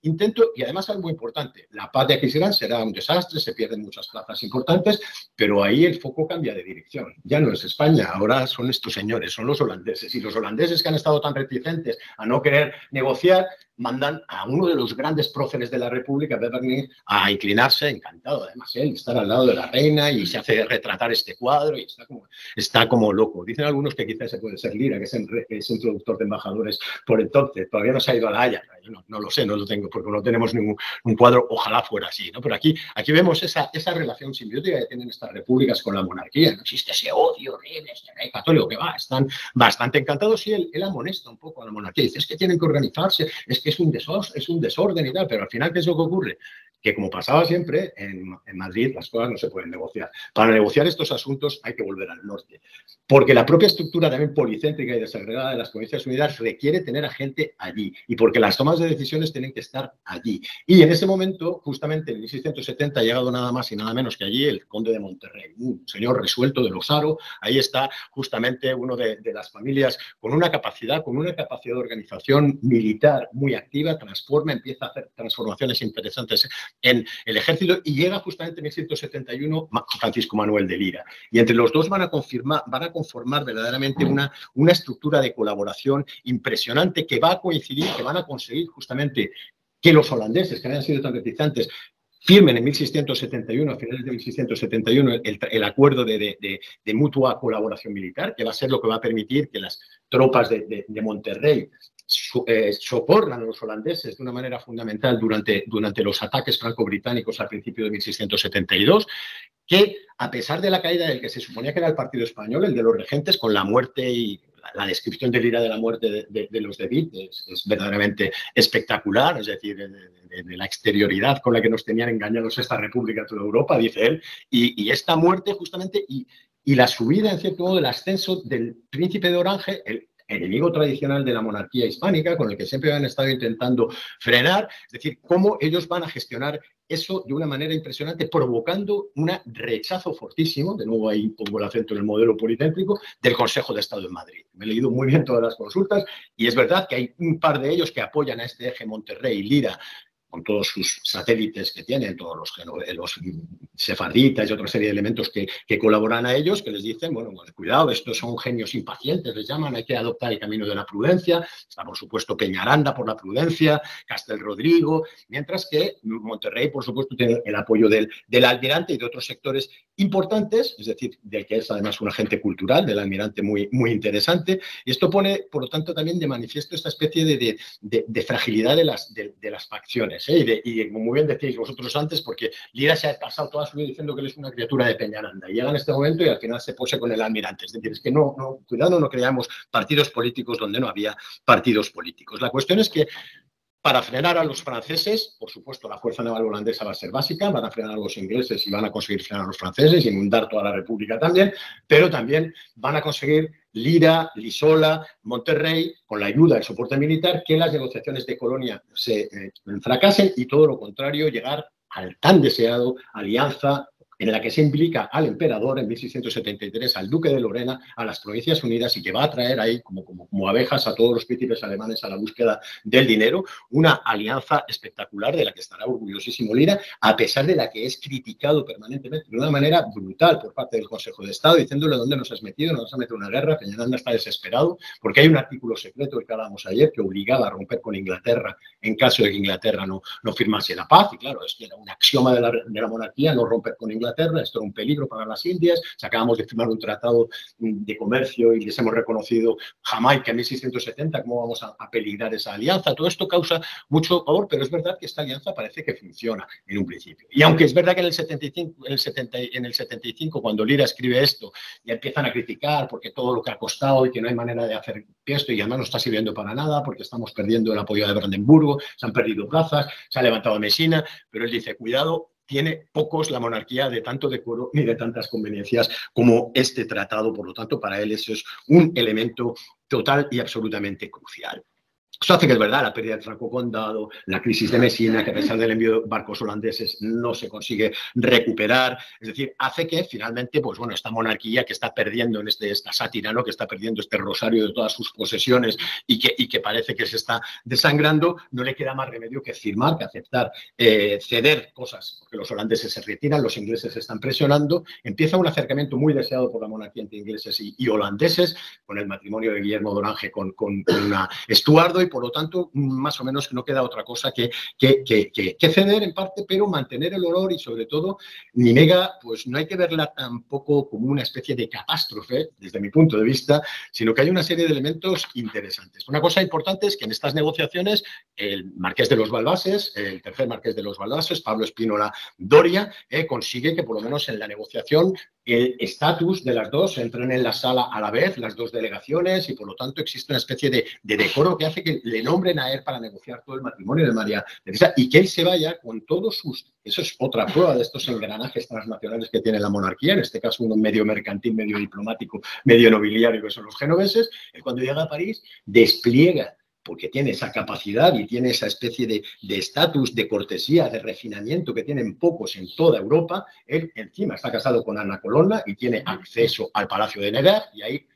intento, y además algo muy importante, la paz de Aquisgrán será un desastre, se pierden muchas plazas importantes, pero ahí el foco cambia de dirección. Ya no es España, ahora son estos señores, son los holandeses, y los holandeses, que han estado tan reticentes a no querer negociar, mandan a uno de los grandes próceres de la República, Beverningh, a inclinarse, encantado además él, estar al lado de la reina, y se hace retratar este cuadro, y está como loco. Dicen algunos que quizás se puede ser Lira, que es introductor de embajadores por entonces, todavía no se ha ido a La Haya. Yo no lo sé, no lo tengo, porque no tenemos ningún un cuadro, ojalá fuera así, ¿no? Pero aquí vemos esa relación simbiótica que tienen estas repúblicas con la monarquía. No existe ese odio horrible, este rey católico, que va, están bastante encantados, y él amonesta un poco a la monarquía. Dice, es que tienen que organizarse, es que es un desorden y tal, pero al final, ¿qué es lo que ocurre? Que, como pasaba siempre, en Madrid las cosas no se pueden negociar. Para negociar estos asuntos hay que volver al norte, porque la propia estructura también policéntrica y desagregada de las Provincias Unidas requiere tener a gente allí, y porque las tomas de decisiones tienen que estar allí. Y en ese momento, justamente en 1670, ha llegado nada más y nada menos que allí el conde de Monterrey, un señor resuelto de Losaro. Ahí está justamente uno de las familias con una capacidad de organización militar muy activa, empieza a hacer transformaciones interesantes en el ejército, y llega justamente en 1671 Francisco Manuel de Lira. Y entre los dos van a conformar verdaderamente una estructura de colaboración impresionante, que va a coincidir, que van a conseguir justamente que los holandeses, que habían sido tan reticentes, firmen en 1671, a finales de 1671, el acuerdo de mutua colaboración militar, que va a ser lo que va a permitir que las tropas de Monterrey socorran a los holandeses de una manera fundamental durante los ataques franco-británicos al principio de 1672, que, a pesar de la caída del que se suponía que era el partido español, el de los regentes, con la muerte y la descripción de Lira de la muerte de los de Witt es verdaderamente espectacular, es decir, de la exterioridad con la que nos tenían engañados esta república, toda Europa, dice él, y esta muerte justamente, y la subida, en cierto modo, del ascenso del príncipe de Orange, el enemigo tradicional de la monarquía hispánica, con el que siempre han estado intentando frenar, es decir, cómo ellos van a gestionar eso de una manera impresionante, provocando un rechazo fortísimo, de nuevo ahí pongo el acento en el modelo policéntrico, del Consejo de Estado en Madrid. Me he leído muy bien todas las consultas, y es verdad que hay un par de ellos que apoyan a este eje Monterrey-Lira, con todos sus satélites que tienen, todos los sefarditas y otra serie de elementos que colaboran a ellos, que les dicen, bueno, pues cuidado, estos son genios impacientes, les llaman, hay que adoptar el camino de la prudencia. Está, por supuesto, Peñaranda por la prudencia, Castel Rodrigo, mientras que Monterrey, por supuesto, tiene el apoyo del almirante y de otros sectores importantes, es decir, del que es además un agente cultural, del almirante muy, muy interesante, y esto pone, por lo tanto, también de manifiesto esta especie de fragilidad de las facciones. Y como muy bien decíais vosotros antes, porque Lira se ha pasado toda su vida diciendo que él es una criatura de Peñaranda, y llega en este momento y al final se pose con el almirante. Es decir, es que cuidado, no creamos partidos políticos donde no había partidos políticos. La cuestión es que para frenar a los franceses. Por supuesto, la fuerza naval holandesa va a ser básica, van a frenar a los ingleses y van a conseguir frenar a los franceses, inundar toda la República también, pero también van a conseguir Lira, Lisola, Monterrey, con la ayuda del soporte militar, que las negociaciones de Colonia se fracasen y todo lo contrario, llegar al tan deseado alianza en la que se implica al emperador en 1673, al duque de Lorena, a las Provincias Unidas y que va a traer ahí como abejas a todos los príncipes alemanes a la búsqueda del dinero, una alianza espectacular de la que estará orgullosísimo Lira, a pesar de la que es criticado permanentemente de una manera brutal por parte del Consejo de Estado, diciéndole dónde nos has metido, nos has metido en una guerra. Peñaranda está desesperado porque hay un artículo secreto del que hablábamos ayer que obligaba a romper con Inglaterra en caso de que Inglaterra no firmase la paz, y claro, es que era un axioma de la monarquía no romper con Inglaterra. Esto era un peligro para las Indias. Acabamos de firmar un tratado de comercio y les hemos reconocido Jamaica en 1670. ¿Cómo vamos a peligrar esa alianza? Todo esto causa mucho pavor, pero es verdad que esta alianza parece que funciona en un principio. Y aunque es verdad que en el 75, cuando Lira escribe esto, ya empiezan a criticar porque todo lo que ha costado y que no hay manera de hacer esto y además no está sirviendo para nada porque estamos perdiendo el apoyo de Brandenburgo, se han perdido plazas, se ha levantado Messina, pero él dice, cuidado, tiene pocos la monarquía de tanto decoro ni de tantas conveniencias como este tratado. Por lo tanto, para él eso es un elemento total y absolutamente crucial. Eso hace que es verdad, la pérdida del Franco Condado, la crisis de Messina, que a pesar del envío de barcos holandeses no se consigue recuperar. Es decir, hace que finalmente, pues bueno, esta monarquía que está perdiendo en esta sátira, ¿no?, que está perdiendo este rosario de todas sus posesiones y que parece que se está desangrando, no le queda más remedio que firmar, que aceptar, ceder cosas, porque los holandeses se retiran, los ingleses se están presionando. Empieza un acercamiento muy deseado por la monarquía entre ingleses y holandeses, con el matrimonio de Guillermo de Orange con una Estuardo, y por lo tanto, más o menos no queda otra cosa que ceder en parte, pero mantener el honor y, sobre todo, Nimega, pues no hay que verla tampoco como una especie de catástrofe, desde mi punto de vista, sino que hay una serie de elementos interesantes. Una cosa importante es que en estas negociaciones, el marqués de los Balbases, el tercer marqués de los Balbases, Pablo Espínola Doria, consigue que, por lo menos en la negociación, el estatus de las dos entren en la sala a la vez, las dos delegaciones, y por lo tanto existe una especie de decoro que hace que le nombren a él para negociar todo el matrimonio de María Teresa y que él se vaya con todos sus... Eso es otra prueba de estos engranajes transnacionales que tiene la monarquía, en este caso uno medio mercantil, medio diplomático, medio nobiliario, que son los genoveses. Él, cuando llega a París, despliega, porque tiene esa capacidad y tiene esa especie de estatus, de cortesía, de refinamiento que tienen pocos en toda Europa. Él encima está casado con Ana Colonna y tiene acceso al Palacio de Nevers, y ahí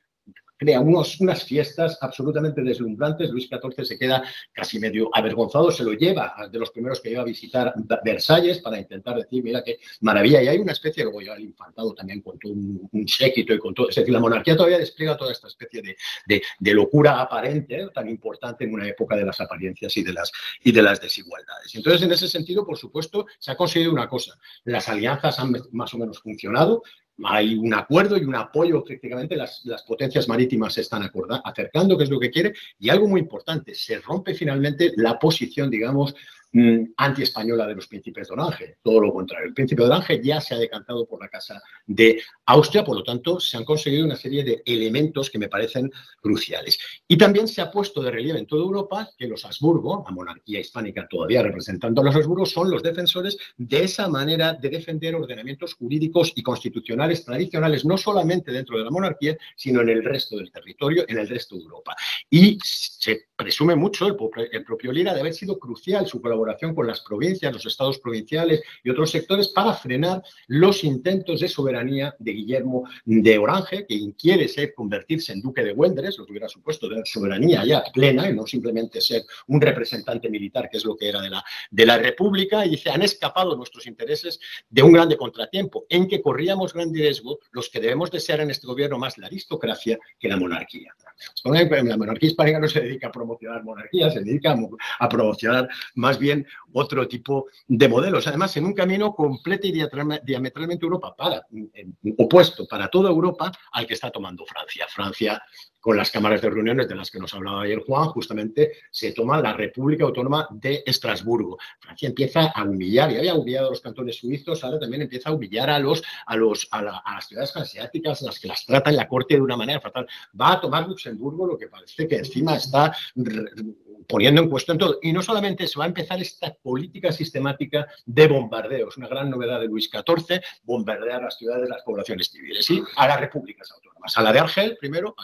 crea unas fiestas absolutamente deslumbrantes. Luis XIV se queda casi medio avergonzado, se lo lleva, de los primeros que iba a visitar Versalles, para intentar decir, mira qué maravilla. Y hay una especie, luego ya el infantado también con todo un séquito y con todo. Es decir, la monarquía todavía despliega toda esta especie de locura aparente, tan importante en una época de las apariencias y de las desigualdades. Entonces, en ese sentido, por supuesto, se ha conseguido una cosa. Las alianzas han más o menos funcionado. Hay un acuerdo y un apoyo, prácticamente las potencias marítimas se están acercando, que es lo que quiere, y algo muy importante, se rompe finalmente la posición, digamos, anti-española de los príncipes de Orange. Todo lo contrario, el príncipe de Orange ya se ha decantado por la Casa de Austria, por lo tanto, se han conseguido una serie de elementos que me parecen cruciales. Y también se ha puesto de relieve en toda Europa que los Habsburgo, la monarquía hispánica todavía representando a los Habsburgo, son los defensores de esa manera de defender ordenamientos jurídicos y constitucionales tradicionales, no solamente dentro de la monarquía, sino en el resto del territorio, en el resto de Europa. Y se presume mucho, el propio Lira, de haber sido crucial su colaboración con las provincias, los estados provinciales y otros sectores para frenar los intentos de soberanía de Guillermo de Orange, que quiere convertirse en duque de Güeldres, lo que hubiera supuesto tener soberanía ya plena y no simplemente ser un representante militar, que es lo que era de la República. Y dice, han escapado nuestros intereses de un grande contratiempo, en que corríamos gran riesgo los que debemos desear en este gobierno más la aristocracia que la monarquía. La monarquía hispánica no se dedica a promocionar monarquías, se dedica a promocionar más bien otro tipo de modelos. Además, en un camino completo y diametralmente opuesto para toda Europa al que está tomando Francia. Francia, con las cámaras de reuniones de las que nos hablaba ayer Juan, justamente se toma la República Autónoma de Estrasburgo. Francia empieza a humillar, y había humillado a los cantones suizos, ahora también empieza a humillar a las ciudades asiáticas, las que las trata en la corte de una manera fatal. Va a tomar Luxemburgo, lo que parece que encima está poniendo en cuestión todo. Y no solamente se va a empezar esta política sistemática de bombardeos, una gran novedad de Luis XIV, bombardear las ciudades, las poblaciones civiles, y a las repúblicas autónomas. A la de Argel, primero,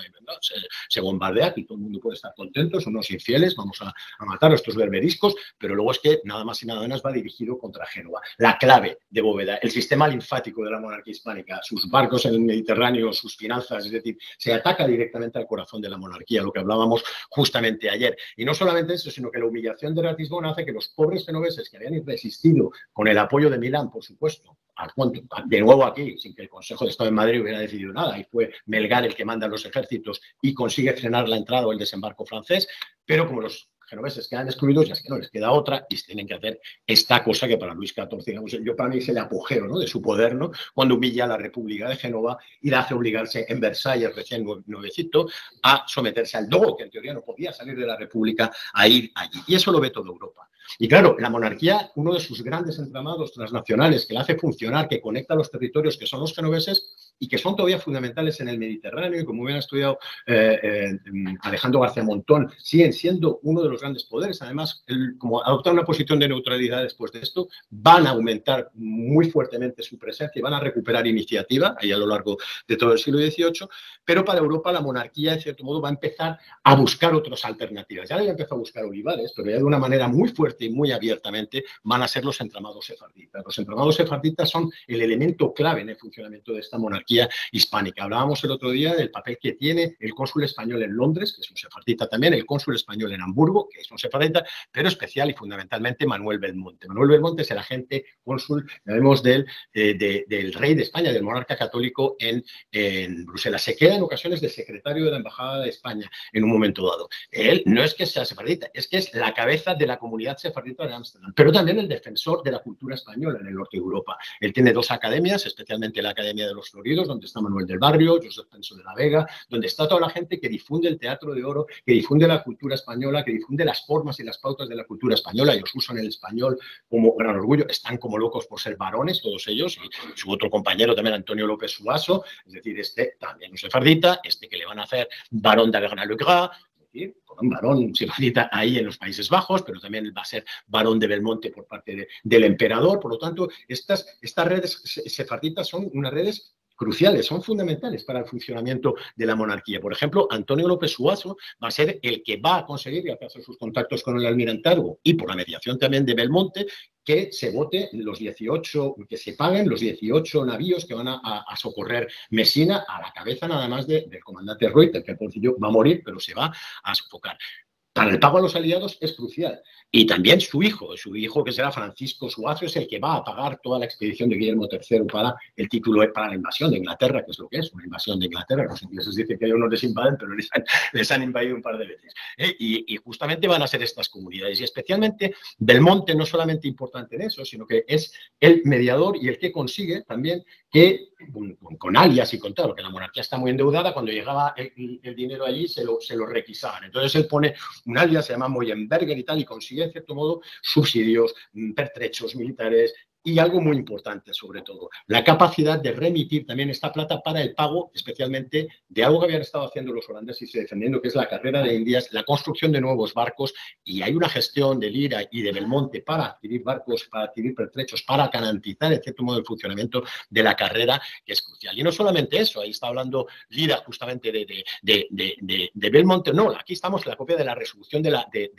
se bombardea, aquí todo el mundo puede estar contento, son unos infieles, vamos a matar a estos berberiscos, pero luego es que nada más y nada menos va dirigido contra Génova. La clave de Bóveda, el sistema linfático de la monarquía hispánica, sus barcos en el Mediterráneo, sus finanzas, es decir, se ataca directamente al corazón de la monarquía, lo que hablábamos justamente ayer. Y no solamente eso, sino que la humillación de Ratisbona hace que los pobres genoveses que habían resistido con el apoyo de Milán, por supuesto, de nuevo aquí, sin que el Consejo de Estado de Madrid hubiera decidido nada, y fue Melgar el que manda los ejércitos y consigue frenar la entrada o el desembarco francés, pero como los genoveses quedan excluidos, ya es que no les queda otra y tienen que hacer esta cosa que para Luis XIV, digamos, yo para mí es el apogeo, ¿no?, de su poder, ¿no?, cuando humilla a la República de Génova y la hace obligarse en Versalles, recién nuevecito, a someterse al dogo, que en teoría no podía salir de la República, a ir allí. Y eso lo ve toda Europa. Y claro, la monarquía, uno de sus grandes entramados transnacionales que la hace funcionar, que conecta los territorios que son los genoveses y que son todavía fundamentales en el Mediterráneo, y como bien ha estudiado Alejandro García Montón, siguen siendo uno de los grandes poderes. Además, como adoptan una posición de neutralidad después de esto, van a aumentar muy fuertemente su presencia y van a recuperar iniciativa ahí a lo largo de todo el siglo XVIII, pero para Europa la monarquía, en cierto modo, va a empezar a buscar otras alternativas. Ya había empezado a buscar Olivares, pero ya de una manera muy fuerte y muy abiertamente van a ser los entramados sefarditas. Los entramados sefarditas son el elemento clave en el funcionamiento de esta monarquía hispánica. Hablábamos el otro día del papel que tiene el cónsul español en Londres, que es un sefardita también, el cónsul español en Hamburgo, que es un sefardita, pero especial y fundamentalmente Manuel Belmonte. Manuel Belmonte es el agente cónsul, sabemos, del rey de España, del monarca católico en Bruselas. Se queda en ocasiones de secretario de la Embajada de España en un momento dado. Él no es que sea sefardita, es que es la cabeza de la comunidad sefardita de Ámsterdam, pero también el defensor de la cultura española en el norte de Europa. Él tiene dos academias, especialmente la Academia de los Floridos, donde está Manuel del Barrio, Josep Penso de la Vega, donde está toda la gente que difunde el teatro de oro, que difunde la cultura española, que difunde las formas y las pautas de la cultura española. Ellos usan el español como gran orgullo, están como locos por ser varones, todos ellos, y su otro compañero también, Antonio López Suaso, es decir, este también un sefardita, este que le van a hacer barón de Auvergne-le-Grand, un varón sefardita ahí en los Países Bajos, pero también va a ser varón de Belmonte por parte del emperador. Por lo tanto, estas redes sefarditas son unas redes cruciales, son fundamentales para el funcionamiento de la monarquía. Por ejemplo, Antonio López Suaso va a ser el que va a conseguir, gracias a sus contactos con el almirantazgo y por la mediación también de Belmonte, que se vote los 18, que se paguen los 18 navíos que van a socorrer Mesina, a la cabeza nada más del comandante Reuter, que al principio va a morir, pero se va a sofocar. Para el pago a los aliados es crucial. Y también su hijo que será Francisco Suazo, es el que va a pagar toda la expedición de Guillermo III para el título, para la invasión de Inglaterra, que es lo que es, una invasión de Inglaterra. Los ingleses dicen que ellos no les invaden, pero les han invadido un par de veces. Y justamente van a ser estas comunidades. Y especialmente Belmonte, no solamente importante en eso, sino que es el mediador y el que consigue también que, con alias y con todo, porque la monarquía está muy endeudada, cuando llegaba el dinero allí se lo requisaban. Entonces él pone un alias, se llama Moyenberger y tal, y consigue, en cierto modo, subsidios, pertrechos militares y algo muy importante, sobre todo, la capacidad de remitir también esta plata para el pago, especialmente de algo que habían estado haciendo los holandeses y defendiendo, que es la carrera de Indias, la construcción de nuevos barcos, y hay una gestión de Lira y de Belmonte para adquirir barcos, para adquirir pertrechos, para garantizar, en cierto modo, el funcionamiento de la carrera, que es crucial. Y no solamente eso, ahí está hablando Lira justamente de Belmonte, no, aquí estamos en la copia de la resolución de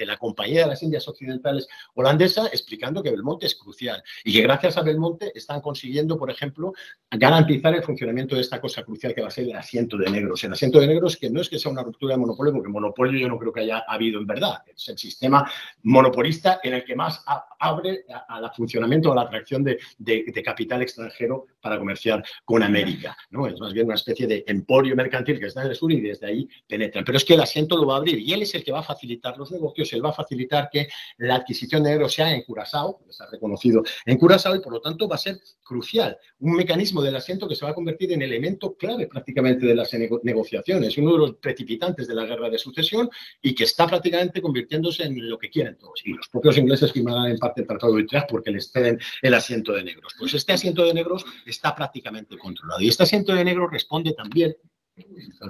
la Compañía de las Indias Occidentales holandesa, explicando que Belmonte es crucial y que gracias a Belmonte están consiguiendo, por ejemplo, garantizar el funcionamiento de esta cosa crucial que va a ser el asiento de negros. El asiento de negros, que no es que sea una ruptura de monopolio, porque monopolio yo no creo que haya habido en verdad. Es el sistema monopolista en el que más abre al funcionamiento, a la atracción de capital extranjero para comerciar con América, ¿no? Es más bien una especie de emporio mercantil que está en el sur y desde ahí penetran. Pero es que el asiento lo va a abrir y él es el que va a facilitar los negocios, él va a facilitar que la adquisición de negros sea en Curazao, que está reconocido en Curazao, pasado y por lo tanto va a ser crucial. Un mecanismo del asiento que se va a convertir en elemento clave prácticamente de las negociaciones, uno de los precipitantes de la guerra de sucesión y que está prácticamente convirtiéndose en lo que quieren todos. Y los propios ingleses firmarán en parte el Tratado de Utrecht porque les ceden el asiento de negros. Pues este asiento de negros está prácticamente controlado. Y este asiento de negros responde también,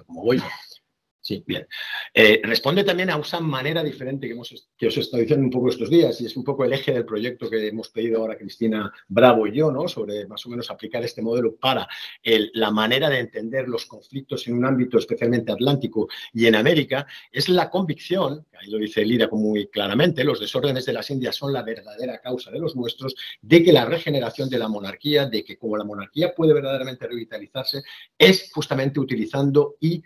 como voy, sí, bien. Responde también a una manera diferente que os he estado diciendo un poco estos días y es un poco el eje del proyecto que hemos pedido ahora Cristina Bravo y yo, ¿no? Sobre más o menos aplicar este modelo para la manera de entender los conflictos en un ámbito especialmente atlántico y en América, es la convicción, ahí lo dice Lira muy claramente, los desórdenes de las Indias son la verdadera causa de los nuestros, de que la regeneración de la monarquía, de que como la monarquía puede verdaderamente revitalizarse, es justamente utilizando y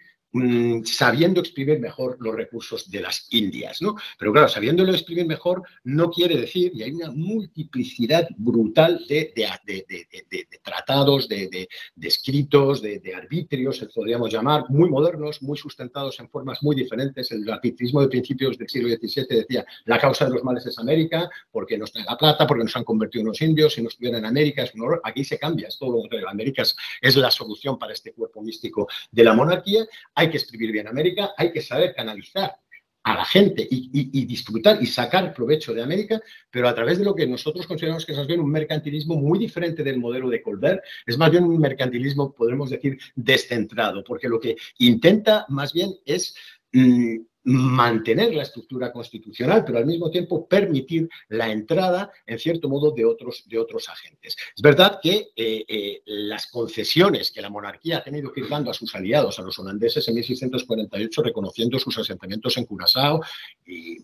sabiendo exprimir mejor los recursos de las Indias, ¿no? Pero claro, sabiéndolo exprimir mejor no quiere decir, y hay una multiplicidad brutal de tratados, de escritos, de arbitrios, se podríamos llamar, muy modernos, muy sustentados en formas muy diferentes. El arbitrismo de principios del siglo XVII decía, la causa de los males es América, porque nos trae la plata, porque nos han convertido en unos indios, si no estuvieran en América es un horror. Aquí se cambia, es todo lo contrario. América es la solución para este cuerpo místico de la monarquía. Hay que escribir bien América, hay que saber canalizar a la gente y disfrutar y sacar provecho de América, pero a través de lo que nosotros consideramos que es más bien un mercantilismo muy diferente del modelo de Colbert, es más bien un mercantilismo, podemos decir, descentrado, porque lo que intenta más bien es mantener la estructura constitucional, pero al mismo tiempo permitir la entrada, en cierto modo, de otros agentes. Es verdad que las concesiones que la monarquía ha tenido que ir dando a sus aliados, a los holandeses en 1648, reconociendo sus asentamientos en Curazao y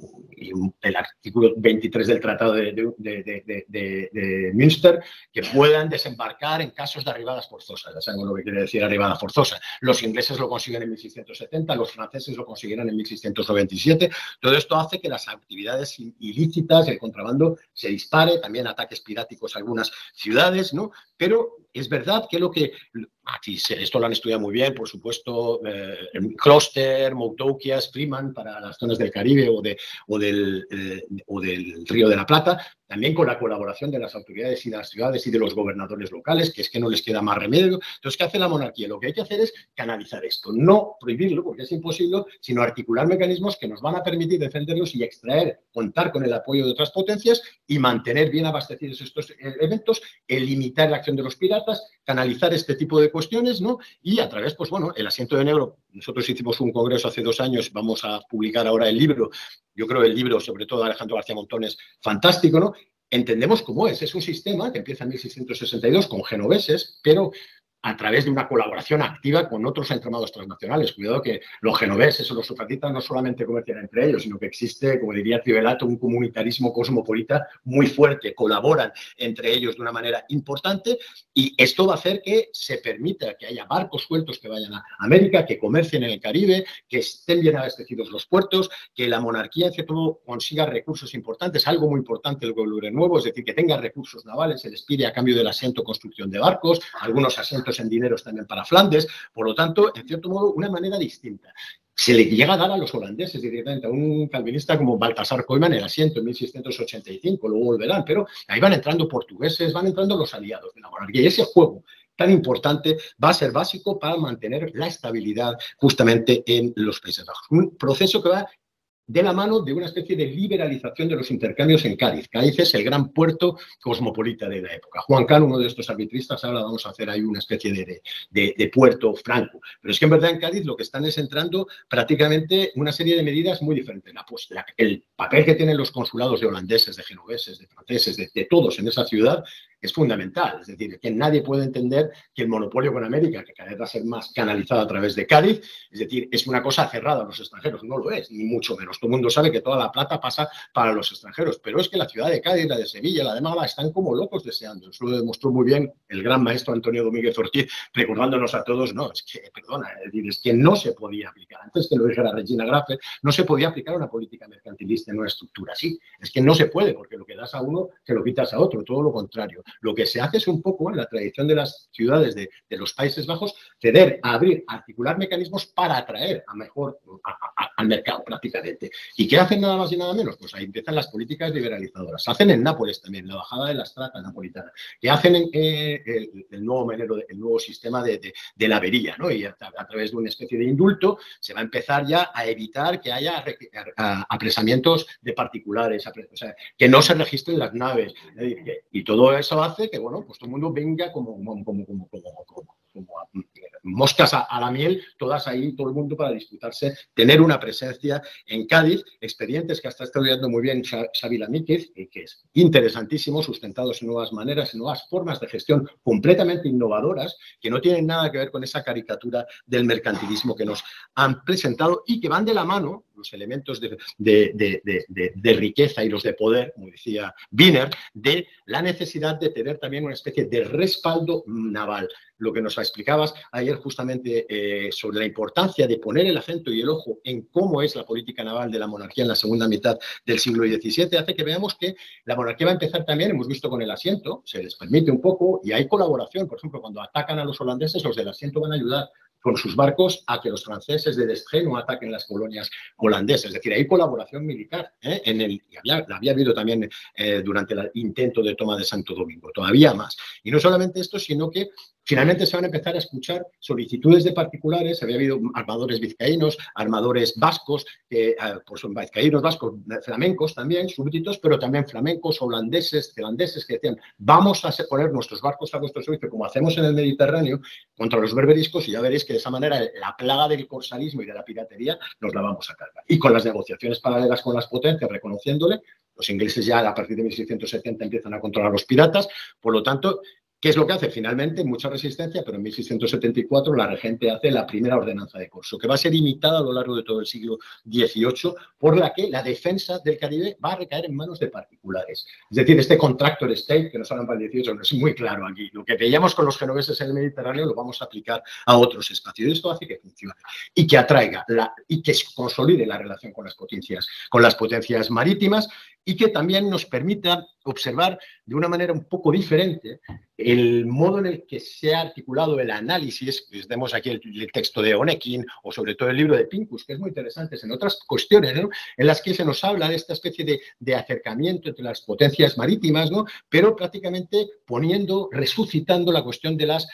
el artículo 23 del Tratado de Münster, que puedan desembarcar en casos de arribadas forzosas. Ya saben lo que quiere decir arribada forzosa. Los ingleses lo consiguen en 1670, los franceses lo consiguieron en 1697. Todo esto hace que las actividades ilícitas, el contrabando, se dispare, también ataques piráticos a algunas ciudades, ¿no? Pero es verdad que aquí esto lo han estudiado muy bien, por supuesto, Kloster, Moutoukias, Freeman para las zonas del Caribe o del Río de la Plata, también con la colaboración de las autoridades y de las ciudades y de los gobernadores locales, que es que no les queda más remedio. Entonces, ¿qué hace la monarquía? Lo que hay que hacer es canalizar esto, no prohibirlo, porque es imposible, sino articular mecanismos que nos van a permitir defenderlos y extraer, contar con el apoyo de otras potencias y mantener bien abastecidos estos eventos, limitar la acción de los piratas, canalizar este tipo de cuestiones, ¿no? Y a través, pues bueno, el asiento de negro, nosotros hicimos un congreso hace 2 años, vamos a publicar ahora el libro, yo creo el libro, sobre todo de Alejandro García Montón, es fantástico, ¿no? Entendemos cómo es un sistema que empieza en 1662 con genoveses, pero a través de una colaboración activa con otros entramados transnacionales. Cuidado que los genoveses o los sufragistas no solamente comercian entre ellos, sino que existe, como diría Trivelato, un comunitarismo cosmopolita muy fuerte. Colaboran entre ellos de una manera importante y esto va a hacer que se permita que haya barcos sueltos que vayan a América, que comercien en el Caribe, que estén bien abastecidos los puertos, que la monarquía, en cierto modo, consiga recursos importantes, algo muy importante del Colbert nuevo, es decir, que tenga recursos navales, se les pide a cambio del asiento construcción de barcos, algunos asientos en dineros también para Flandes, por lo tanto, en cierto modo, una manera distinta. Se le llega a dar a los holandeses directamente, a un calvinista como Baltasar Koeman el asiento en 1685, luego volverán, pero ahí van entrando portugueses, van entrando los aliados de la monarquía y ese juego tan importante va a ser básico para mantener la estabilidad justamente en los Países Bajos. Un proceso que va de la mano de una especie de liberalización de los intercambios en Cádiz. Cádiz es el gran puerto cosmopolita de la época. Juan Cano, uno de estos arbitristas, ahora vamos a hacer ahí una especie de puerto franco. Pero es que en verdad en Cádiz lo que están es entrando prácticamente una serie de medidas muy diferentes. El papel que tienen los consulados de holandeses, de genoveses, de franceses, de todos en esa ciudad es fundamental. Es decir, que nadie puede entender que el monopolio con América, que cada vez va a ser más canalizado a través de Cádiz, es decir, es una cosa cerrada a los extranjeros. No lo es, ni mucho menos. Todo el mundo sabe que toda la plata pasa para los extranjeros, pero es que la ciudad de Cádiz, la de Sevilla, la de Málaga, están como locos deseando. Eso lo demostró muy bien el gran maestro Antonio Domínguez Ortiz, recordándonos a todos, no, es que, perdona, es que no se podía aplicar, antes que lo dijera Regina Grafe, no se podía aplicar una política mercantilista en una estructura así. Es que no se puede, porque lo que das a uno, se lo quitas a otro, todo lo contrario. Lo que se hace es un poco, en la tradición de las ciudades de los Países Bajos, ceder, abrir, articular mecanismos para atraer al mercado prácticamente. ¿Y qué hacen nada más y nada menos? Pues ahí empiezan las políticas liberalizadoras. Hacen en Nápoles también, la bajada de la strata napolitana. Que hacen el nuevo sistema de la avería, ¿no? Y a través de una especie de indulto se va a empezar ya a evitar que haya apresamientos de particulares, o sea, que no se registren las naves. Y todo eso hace que, bueno, pues todo el mundo venga como moscas a la miel, todas ahí, todo el mundo para disputarse, tener una presencia en Cádiz, expedientes que está estudiando muy bien Xavi Lamíquez, y que es interesantísimo, sustentados en nuevas maneras, en nuevas formas de gestión completamente innovadoras, que no tienen nada que ver con esa caricatura del mercantilismo que nos han presentado y que van de la mano, los elementos de riqueza y los de poder, como decía Wiener, de la necesidad de tener también una especie de respaldo naval. Lo que nos explicabas ayer justamente sobre la importancia de poner el acento y el ojo en cómo es la política naval de la monarquía en la segunda mitad del siglo XVII, hace que veamos que la monarquía va a empezar también, hemos visto con el asiento, se les permite un poco y hay colaboración. Por ejemplo, cuando atacan a los holandeses, los del asiento van a ayudar con sus barcos a que los franceses de D'Estrées no ataquen las colonias holandesas. Es decir, hay colaboración militar. Había habido también durante el intento de toma de Santo Domingo, todavía más. Y no solamente esto, sino que finalmente se van a empezar a escuchar solicitudes de particulares. Había habido armadores vizcaínos, armadores vascos, pues son vizcaínos, vascos, flamencos también, súbditos, pero también flamencos, holandeses, zelandeses, que decían, vamos a poner nuestros barcos a vuestro servicio, como hacemos en el Mediterráneo, contra los berberiscos, y ya veréis que de esa manera la plaga del corsarismo y de la piratería nos la vamos a cargar. Y con las negociaciones paralelas con las potencias, reconociéndole, los ingleses ya a partir de 1670 empiezan a controlar los piratas, por lo tanto, ¿qué es lo que hace? Finalmente, mucha resistencia, pero en 1674 la regente hace la primera ordenanza de corso, que va a ser imitada a lo largo de todo el siglo XVIII, por la que la defensa del Caribe va a recaer en manos de particulares. Es decir, este contractor state, que nos hablan para el XVIII, no es muy claro aquí. Lo que veíamos con los genoveses en el Mediterráneo lo vamos a aplicar a otros espacios. Y esto hace que funcione y que atraiga y que consolide la relación con las potencias marítimas, y que también nos permita observar de una manera un poco diferente el modo en el que se ha articulado el análisis. Vemos aquí el texto de Onekin o sobre todo el libro de Pincus, que es muy interesante en otras cuestiones, ¿no?, en las que se nos habla de esta especie de acercamiento entre las potencias marítimas, ¿no?, pero prácticamente resucitando la cuestión de las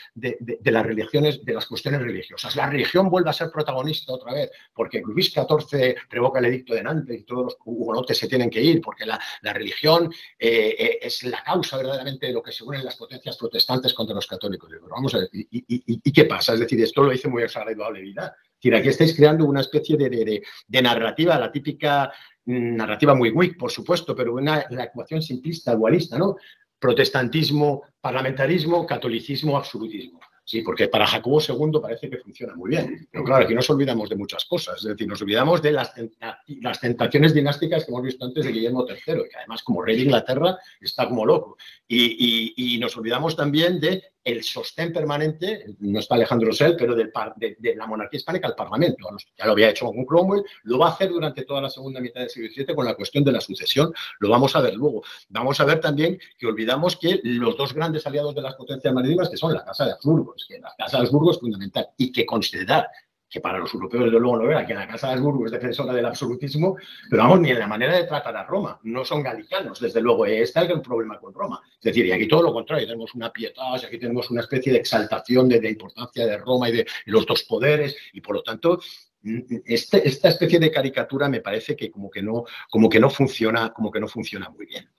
religiones, de las cuestiones religiosas. La religión vuelve a ser protagonista otra vez, porque Luis XIV revoca el edicto de Nantes y todos los hugonotes se tienen que ir, porque la religión es la causa verdaderamente de lo que se unen las potencias protestantes contra los católicos. Pero vamos a ver, ¿y qué pasa? Es decir, esto lo dice muy exagradable Vidal. Es decir, aquí estáis creando una especie de narrativa, la típica narrativa muy Whig, por supuesto, pero una ecuación simplista, dualista, ¿no? Protestantismo, parlamentarismo, catolicismo, absolutismo. Sí, porque para Jacobo II parece que funciona muy bien. Pero claro, aquí nos olvidamos de muchas cosas. Es decir, nos olvidamos de las tentaciones dinásticas que hemos visto antes de Guillermo III, que además como rey de Inglaterra está como loco. Y nos olvidamos también del sostén permanente, no está Alejandro Sell, pero de la monarquía hispánica al Parlamento. Ya lo había hecho con Cromwell, lo va a hacer durante toda la segunda mitad del siglo XVII con la cuestión de la sucesión. Lo vamos a ver luego. Vamos a ver también que olvidamos que los dos grandes aliados de las potencias marítimas, que son la Casa de Habsburgo, que la Casa de Habsburgo es fundamental, y que considerar que para los europeos desde luego no era que la Casa de Habsburgo es defensora del absolutismo, pero vamos, ni en la manera de tratar a Roma, no son galicianos, desde luego, está el problema con Roma. Es decir, y aquí todo lo contrario, tenemos una pietas, aquí tenemos una especie de exaltación de la importancia de Roma y de los dos poderes, y por lo tanto, esta especie de caricatura me parece que como que no funciona muy bien.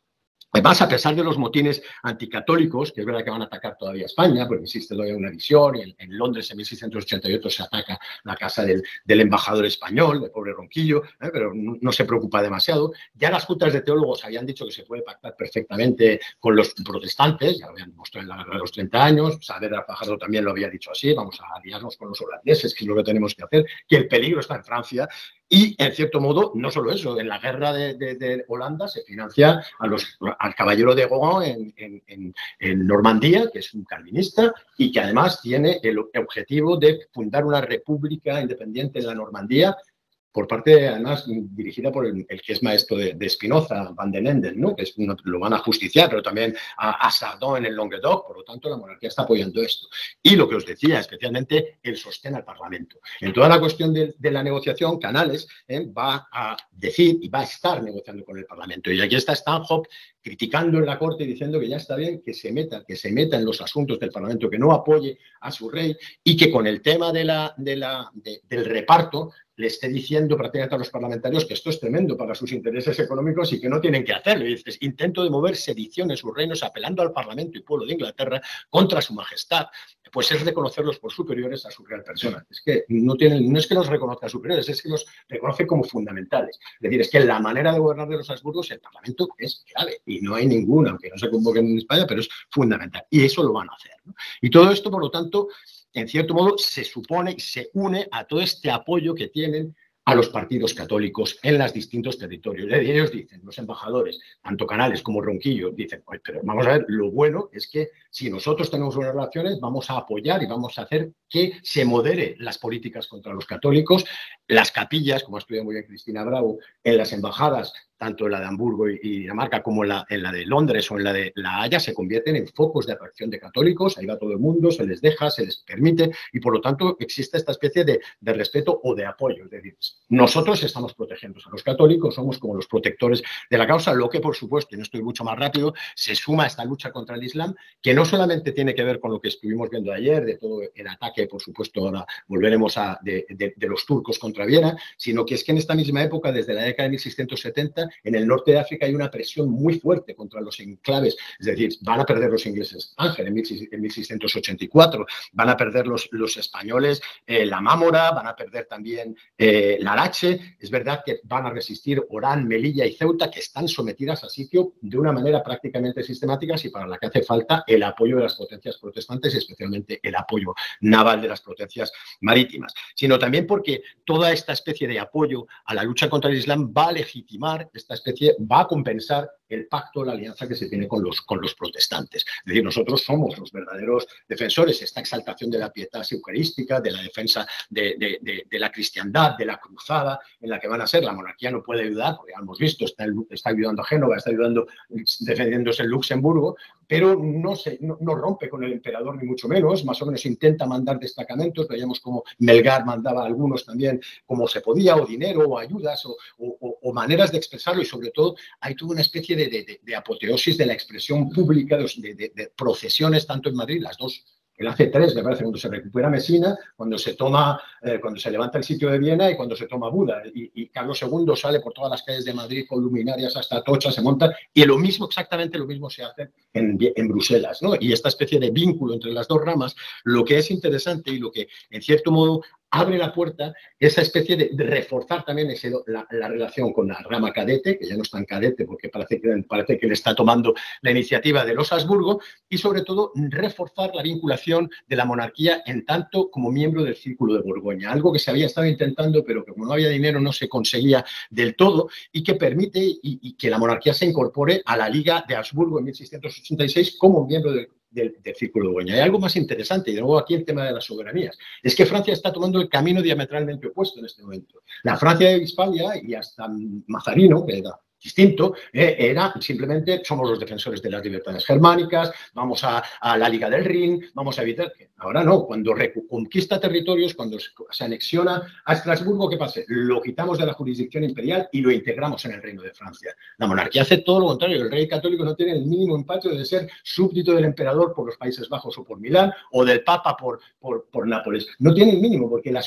Además, a pesar de los motines anticatólicos, que es verdad que van a atacar todavía a España, porque existe todavía una división, y en Londres en 1688 se ataca la casa del embajador español, del pobre Ronquillo, pero no se preocupa demasiado. Ya las juntas de teólogos habían dicho que se puede pactar perfectamente con los protestantes, ya lo habían mostrado en la guerra de los 30 años, Saavedra Fajardo también lo había dicho así, vamos a aliarnos con los holandeses, que es lo que tenemos que hacer, que el peligro está en Francia. Y, en cierto modo, no solo eso, en la guerra de Holanda se financia al caballero de Gauguin en Normandía, que es un calvinista, y que además tiene el objetivo de fundar una república independiente en la Normandía, por parte, además, dirigida por el que es maestro de Spinoza, Van den Ende, ¿no? Que lo van a justiciar, pero también a Sardó en el Languedoc. Por lo tanto, la monarquía está apoyando esto. Y lo que os decía, especialmente el sostén al Parlamento. En toda la cuestión de la negociación, Canales va a decir y va a estar negociando con el Parlamento. Y aquí está Stanhope criticando en la Corte y diciendo que ya está bien que se meta en los asuntos del Parlamento, que no apoye a su rey y que con el tema del reparto le esté diciendo prácticamente a los parlamentarios que esto es tremendo para sus intereses económicos y que no tienen que hacerlo. Y dices, intento de mover sedición en sus reinos apelando al Parlamento y pueblo de Inglaterra contra su majestad, pues es reconocerlos por superiores a su real persona. Es que no es que los reconozca superiores, es que los reconoce como fundamentales. Es decir, es que la manera de gobernar de los Habsburgos, el Parlamento es clave y no hay ninguna, aunque no se convoquen en España, pero es fundamental. Y eso lo van a hacer, ¿no? Y todo esto, por lo tanto, en cierto modo, se supone y se une a todo este apoyo que tienen a los partidos católicos en los distintos territorios. Y ellos dicen, los embajadores, tanto Canales como Ronquillo, dicen, pues, pero vamos a ver, lo bueno es que si nosotros tenemos buenas relaciones, vamos a apoyar y vamos a hacer que se modere las políticas contra los católicos. Las capillas, como ha estudiado muy bien Cristina Bravo, en las embajadas, tanto en la de Hamburgo y Dinamarca como en la de Londres o en la de La Haya, se convierten en focos de atracción de católicos. Ahí va todo el mundo, se les deja, se les permite y, por lo tanto, existe esta especie de respeto o de apoyo. Es decir, nosotros estamos protegiendo a los católicos, somos como los protectores de la causa, lo que, por supuesto, y no estoy mucho más rápido, se suma a esta lucha contra el Islam, que no solamente tiene que ver con lo que estuvimos viendo ayer, de todo el ataque, por supuesto, ahora volveremos de los turcos contra Viena, sino que es que en esta misma época, desde la década de 1670, en el norte de África hay una presión muy fuerte contra los enclaves, es decir, van a perder los ingleses Ángel en 1684, van a perder los españoles la Mámora, van a perder también Larache. Es verdad que van a resistir Orán, Melilla y Ceuta, que están sometidas a sitio de una manera prácticamente sistemática y para la que hace falta el apoyo de las potencias protestantes y especialmente el apoyo naval de las potencias marítimas, sino también porque toda esta especie de apoyo a la lucha contra el Islam va a legitimar va a compensar el pacto, la alianza que se tiene con los protestantes. Es decir, nosotros somos los verdaderos defensores, esta exaltación de la piedad eucarística, de la defensa de la cristiandad, de la cruzada, en la que van a ser. La monarquía no puede ayudar, porque ya hemos visto, está ayudando a Génova, está ayudando, defendiéndose en Luxemburgo, pero no rompe con el emperador ni mucho menos, más o menos intenta mandar destacamentos, veíamos como Melgar mandaba a algunos también como se podía, o dinero, o ayudas, o maneras de expresarlo, y sobre todo hay toda una especie de apoteosis de la expresión pública, de procesiones, tanto en Madrid, las dos. Él hace tres, me parece, cuando se recupera Mesina, cuando se levanta el sitio de Viena y cuando se toma Buda. Y Carlos II sale por todas las calles de Madrid con luminarias hasta Atocha, se monta, y exactamente lo mismo se hace en Bruselas, ¿no? Y esta especie de vínculo entre las dos ramas, lo que es interesante y lo que, en cierto modo, abre la puerta, esa especie de reforzar también la relación con la rama cadete, que ya no es tan cadete porque parece que le está tomando la iniciativa de los Habsburgo, y sobre todo reforzar la vinculación de la monarquía en tanto como miembro del Círculo de Borgoña, algo que se había estado intentando pero que como no había dinero no se conseguía del todo y que permite y que la monarquía se incorpore a la Liga de Habsburgo en 1686 como miembro del Círculo de Borgoña. Hay algo más interesante, y de nuevo aquí el tema de las soberanías, es que Francia está tomando el camino diametralmente opuesto en este momento. La Francia de Westfalia y hasta Mazarino, que era distinto, era simplemente somos los defensores de las libertades germánicas, vamos a la Liga del Rin, vamos a evitar que... Ahora no, cuando conquista territorios, cuando se anexiona a Estrasburgo, ¿qué pasa? Lo quitamos de la jurisdicción imperial y lo integramos en el Reino de Francia. La monarquía hace todo lo contrario, el rey católico no tiene el mínimo empacho de ser súbdito del emperador por los Países Bajos o por Milán, o del Papa por Nápoles. No tiene el mínimo, porque la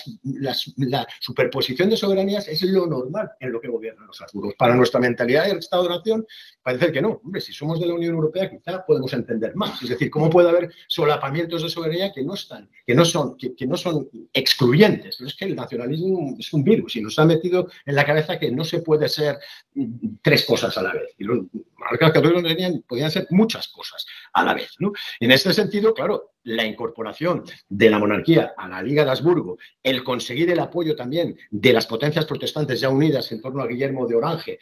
superposición de soberanías es lo normal en lo que gobiernan los Habsburgos. Para nuestra mentalidad de restauración, parece que no. Hombre, si somos de la Unión Europea, quizá podemos entender más. Es decir, ¿cómo puede haber solapamientos de soberanía que no son excluyentes? Pero es que el nacionalismo es un virus y nos ha metido en la cabeza que no se puede ser tres cosas a la vez. Y monarcas católicos podían ser muchas cosas a la vez, ¿no? En este sentido, claro, la incorporación de la monarquía a la Liga de Habsburgo, el conseguir el apoyo también de las potencias protestantes ya unidas en torno a Guillermo de Orange,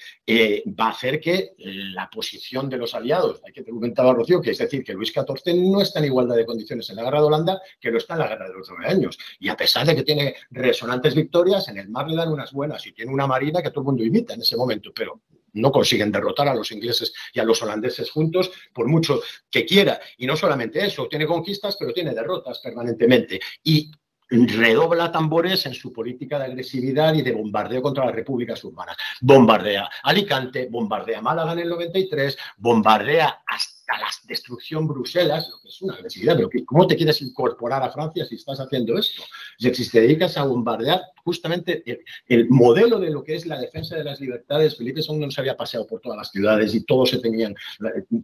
va a hacer que la posición de los aliados, hay que comentaba Rocío, que es decir, que Luis XIV no está en igualdad de condiciones en la guerra de Holanda que lo está en la guerra de los 9 años. Y a pesar de que tiene resonantes victorias, en el mar le dan unas buenas y tiene una marina que todo el mundo imita en ese momento, pero no consiguen derrotar a los ingleses y a los holandeses juntos, por mucho que quiera. Y no solamente eso, tiene conquistas, pero tiene derrotas permanentemente. Y redobla tambores en su política de agresividad y de bombardeo contra las repúblicas urbanas. Bombardea Alicante, bombardea Málaga en el 93, bombardea hasta la destrucción Bruselas, lo que es una agresividad, pero ¿cómo te quieres incorporar a Francia si estás haciendo esto? Si te dedicas a bombardear justamente el modelo de lo que es la defensa de las libertades, Felipe II no se había paseado por todas las ciudades y todos se tenían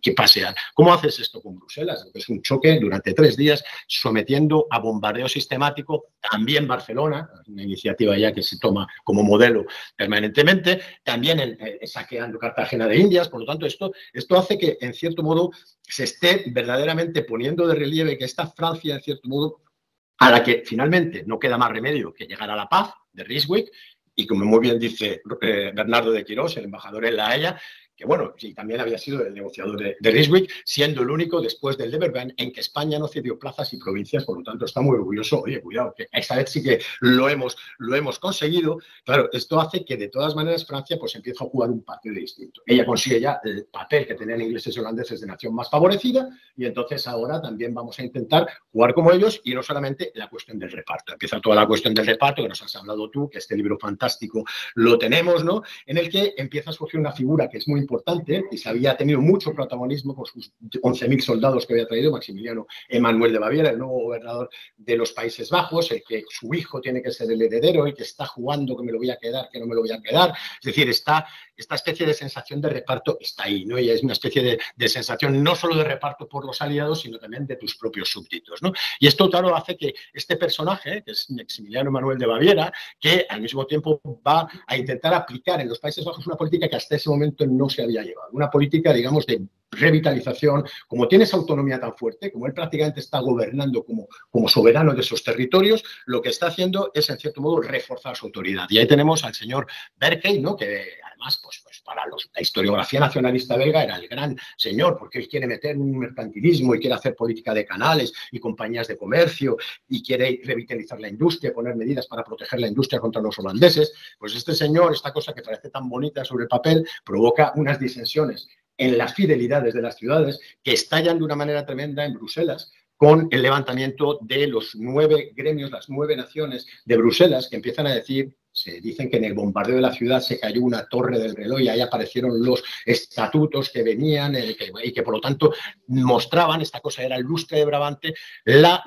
que pasear. ¿Cómo haces esto con Bruselas? Es un choque durante 3 días sometiendo a bombardeo sistemático también Barcelona, una iniciativa ya que se toma como modelo permanentemente, también saqueando Cartagena de Indias. Por lo tanto, esto hace que, en cierto modo, se esté verdaderamente poniendo de relieve que esta Francia, en cierto modo, a la que finalmente no queda más remedio que llegar a la paz de Ryswick, y como muy bien dice Bernardo de Quirós, el embajador en La Haya, que bueno, sí, también había sido el negociador de Ryswick, siendo el único después del Leverban en que España no cedió plazas y provincias, por lo tanto está muy orgulloso. Oye, cuidado, que esta vez sí que lo hemos conseguido. Claro, esto hace que de todas maneras Francia pues empieza a jugar un papel distinto. Ella consigue ya el papel que tenían ingleses y holandeses de nación más favorecida, y entonces ahora también vamos a intentar jugar como ellos, y no solamente la cuestión del reparto. Empieza toda la cuestión del reparto, que nos has hablado tú, que este libro fantástico lo tenemos, ¿no? En el que empieza a surgir una figura que es muy importante, que se había tenido mucho protagonismo con sus 11.000 soldados que había traído Maximiliano Emanuel de Baviera, el nuevo gobernador de los Países Bajos, el que su hijo tiene que ser el heredero, el que está jugando que me lo voy a quedar, que no me lo voy a quedar. Es decir, esta especie de sensación de reparto está ahí, ¿no? Y es una especie de sensación no solo de reparto por los aliados, sino también de tus propios súbditos, ¿no? Y esto, claro, hace que este personaje, que es Maximiliano Emanuel de Baviera, que al mismo tiempo va a intentar aplicar en los Países Bajos una política que hasta ese momento no se había llevado, una política, digamos, de revitalización. Como tiene esa autonomía tan fuerte, como él prácticamente está gobernando como soberano de esos territorios, lo que está haciendo es, en cierto modo, reforzar su autoridad. Y ahí tenemos al señor Berkeley, ¿no? Que además, pues para la historiografía nacionalista belga era el gran señor, porque él quiere meter un mercantilismo y quiere hacer política de canales y compañías de comercio y quiere revitalizar la industria, poner medidas para proteger la industria contra los holandeses. Pues este señor, esta cosa que parece tan bonita sobre el papel, provoca unas disensiones en las fidelidades de las ciudades que estallan de una manera tremenda en Bruselas, con el levantamiento de los 9 gremios, las 9 naciones de Bruselas, que empiezan a decir, se dicen que en el bombardeo de la ciudad se cayó una torre del reloj y ahí aparecieron los estatutos que venían y que por lo tanto mostraban, esta cosa era el lustre de Brabante,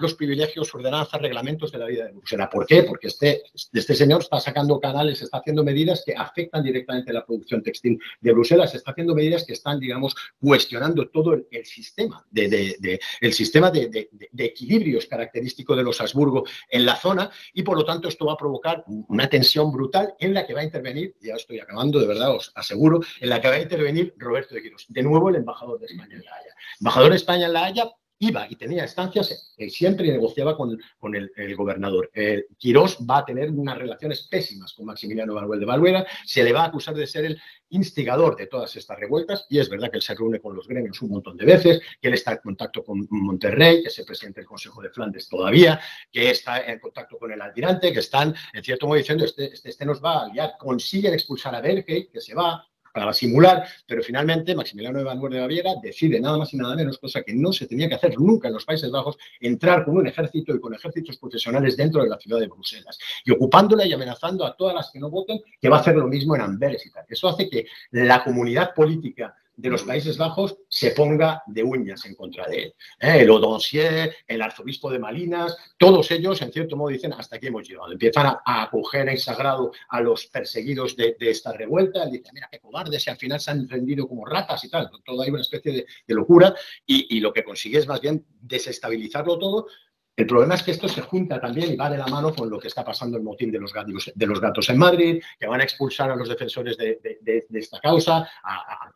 los privilegios, ordenanzas, reglamentos de la vida de Bruselas. ¿Por qué? Porque este señor está sacando canales, está haciendo medidas que afectan directamente la producción textil de Bruselas, está haciendo medidas que están, digamos, cuestionando todo el sistema el sistema de equilibrios característico de los Habsburgo en la zona, y por lo tanto esto va a provocar una tensión brutal en la que va a intervenir, ya estoy acabando, de verdad, os aseguro, en la que va a intervenir Roberto de Quirós, de nuevo el embajador de España en La Haya. Embajador de España en La Haya iba y tenía estancias siempre negociaba con el gobernador. Quirós va a tener unas relaciones pésimas con Maximiliano Emanuel de Baviera, se le va a acusar de ser el instigador de todas estas revueltas, y es verdad que él se reúne con los gremios un montón de veces, que él está en contacto con Monterrey, que es el presidente del Consejo de Flandes todavía, que está en contacto con el almirante, que están, en cierto modo, diciendo este nos va a liar. Consiguen expulsar a Berkeley, que se va para simular, pero finalmente Maximiliano Emanuel de Baviera decide nada más y nada menos, cosa que no se tenía que hacer nunca en los Países Bajos, entrar con un ejército y con ejércitos profesionales dentro de la ciudad de Bruselas, y ocupándola y amenazando a todas las que no voten, que va a hacer lo mismo en Amberes y tal. Eso hace que la comunidad política de los Países Bajos se ponga de uñas en contra de él. El Audoncier, el arzobispo de Malinas, todos ellos, en cierto modo, dicen hasta aquí hemos llegado. Empiezan a acoger en sagrado a los perseguidos de esta revuelta. Él dice, mira, qué cobardes, y al final se han rendido como ratas y tal. Todo hay una especie de locura, y lo que consigue es más bien desestabilizarlo todo, El problema es que esto se junta también y va de la mano con lo que está pasando el motín de los gatos en Madrid, que van a expulsar a los defensores de esta causa,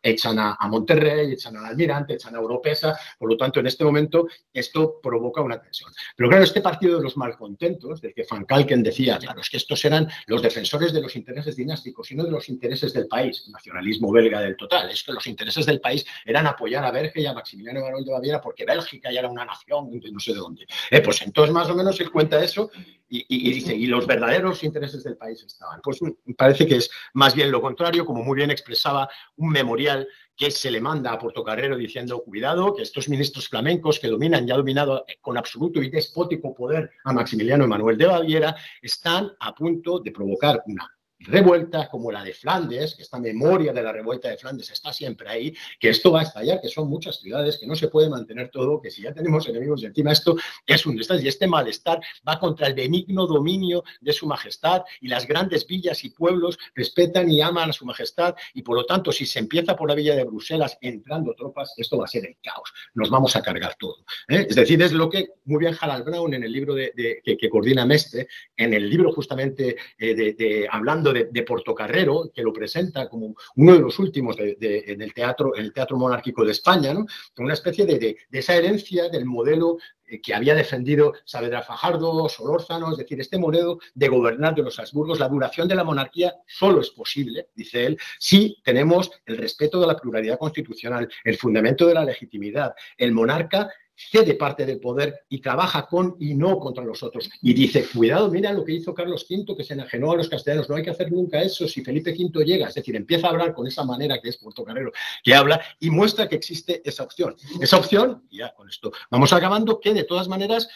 echan a Monterrey, echan al Almirante, echan a Oropesa. Por lo tanto, en este momento esto provoca una tensión. Pero claro, este partido de los malcontentos, del que Van Kalken decía, claro, es que estos eran los defensores de los intereses dinásticos y no de los intereses del país, nacionalismo belga del total, es que los intereses del país eran apoyar a Berge y a Maximiliano Emanuel de Baviera porque Bélgica ya era una nación, no sé de dónde. Pues entonces más o menos él cuenta eso y dice, y los verdaderos intereses del país estaban. Pues me parece que es más bien lo contrario, como muy bien expresaba un memorial que se le manda a Portocarrero diciendo, cuidado, que estos ministros flamencos que dominan, ya dominado con absoluto y despótico poder a Maximiliano Emanuel de Baviera, están a punto de provocar una revuelta como la de Flandes, que esta memoria de la revuelta de Flandes está siempre ahí, que esto va a estallar, que son muchas ciudades, que no se puede mantener todo, que si ya tenemos enemigos y encima esto es un desastre, y este malestar va contra el benigno dominio de su majestad y las grandes villas y pueblos respetan y aman a su majestad y por lo tanto si se empieza por la villa de Bruselas entrando tropas, esto va a ser el caos, nos vamos a cargar todo. Es decir, es lo que muy bien Harald Braun en el libro que coordina Mestre, en el libro justamente hablando de Portocarrero, que lo presenta como uno de los últimos en el teatro monárquico de España, ¿no? Una especie de esa herencia del modelo que había defendido Saavedra Fajardo, Solórzano, es decir, este modelo de gobernar de los Habsburgos. La duración de la monarquía solo es posible, dice él, si tenemos el respeto de la pluralidad constitucional, el fundamento de la legitimidad. El monarca cede parte del poder y trabaja con y no contra los otros. Y dice, cuidado, mira lo que hizo Carlos V, que se enajenó a los castellanos, no hay que hacer nunca eso si Felipe V llega. Es decir, empieza a hablar con esa manera que es Portocarrero, que habla y muestra que existe esa opción. Esa opción, y ya con esto vamos acabando, que de todas maneras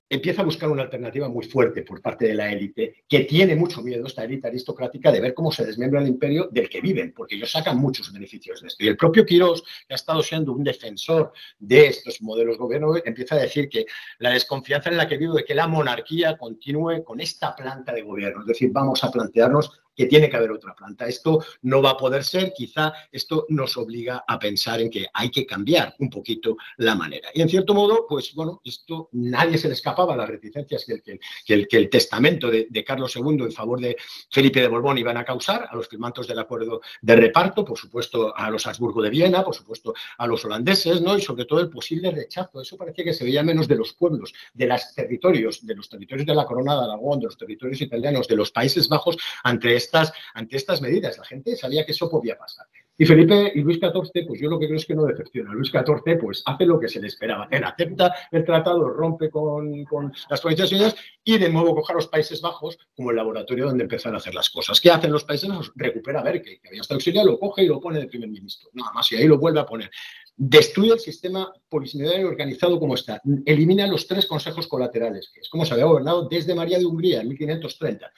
empieza a buscar una alternativa muy fuerte por parte de la élite, que tiene mucho miedo, esta élite aristocrática, de ver cómo se desmembra el imperio del que viven, porque ellos sacan muchos beneficios de esto. Y el propio Quirós, que ha estado siendo un defensor de estos modelos de gobierno, empieza a decir que la desconfianza en la que vivo de que la monarquía continúe con esta planta de gobierno. Es decir, vamos a plantearnos que tiene que haber otra planta. Esto no va a poder ser, quizá esto nos obliga a pensar en que hay que cambiar un poquito la manera. Y en cierto modo, pues bueno, esto nadie se le escapaba a las reticencias que el testamento de Carlos II en favor de Felipe de Borbón iban a causar, a los firmantes del acuerdo de reparto, por supuesto a los Habsburgo de Viena, por supuesto a los holandeses, ¿no? Y sobre todo el posible rechazo. Eso parecía que se veía menos de los pueblos, de los territorios de la Corona de Aragón, de los territorios italianos, de los Países Bajos, ante estas medidas. La gente sabía que eso podía pasar. Y Felipe y Luis XIV, pues yo lo que creo es que no decepciona. Luis XIV pues hace lo que se le esperaba. Él acepta el tratado, rompe con las Provincias Unidas y de nuevo coge a los Países Bajos como el laboratorio donde empezar a hacer las cosas. ¿Qué hacen los Países Bajos? Recupera a Berke, que había estado auxiliar, lo coge y lo pone de primer ministro. Nada más, y ahí lo vuelve a poner. Destruye el sistema polisinodiario organizado como está. Elimina los 3 consejos colaterales, que es como se había gobernado desde María de Hungría en 1530.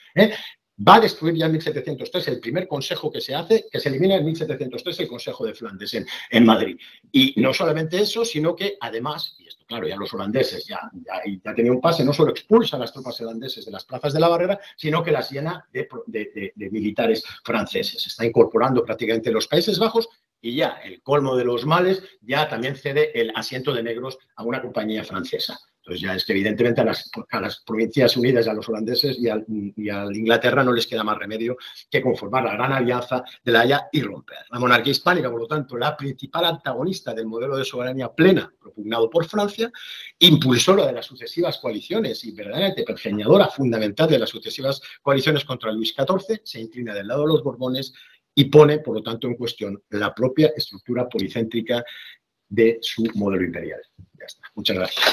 Va a destruir ya en 1703 el primer consejo que se hace, que se elimina en 1703 el Consejo de Flandes en Madrid. Y no solamente eso, sino que además, y esto claro, ya los holandeses ya tenían un pase, no solo expulsa a las tropas holandeses de las plazas de la barrera, sino que las llena de militares franceses. Está incorporando prácticamente los Países Bajos y ya el colmo de los males, ya también cede el asiento de negros a una compañía francesa. Entonces ya es que evidentemente a las Provincias Unidas, a los holandeses y a Inglaterra no les queda más remedio que conformar la gran alianza de la Haya y romper. La monarquía hispánica, por lo tanto, la principal antagonista del modelo de soberanía plena propugnado por Francia, impulsora de las sucesivas coaliciones y verdaderamente pergeñadora fundamental de las sucesivas coaliciones contra Luis XIV, se inclina del lado de los Borbones y pone, por lo tanto, en cuestión la propia estructura policéntrica de su modelo imperial. Ya está. Muchas gracias.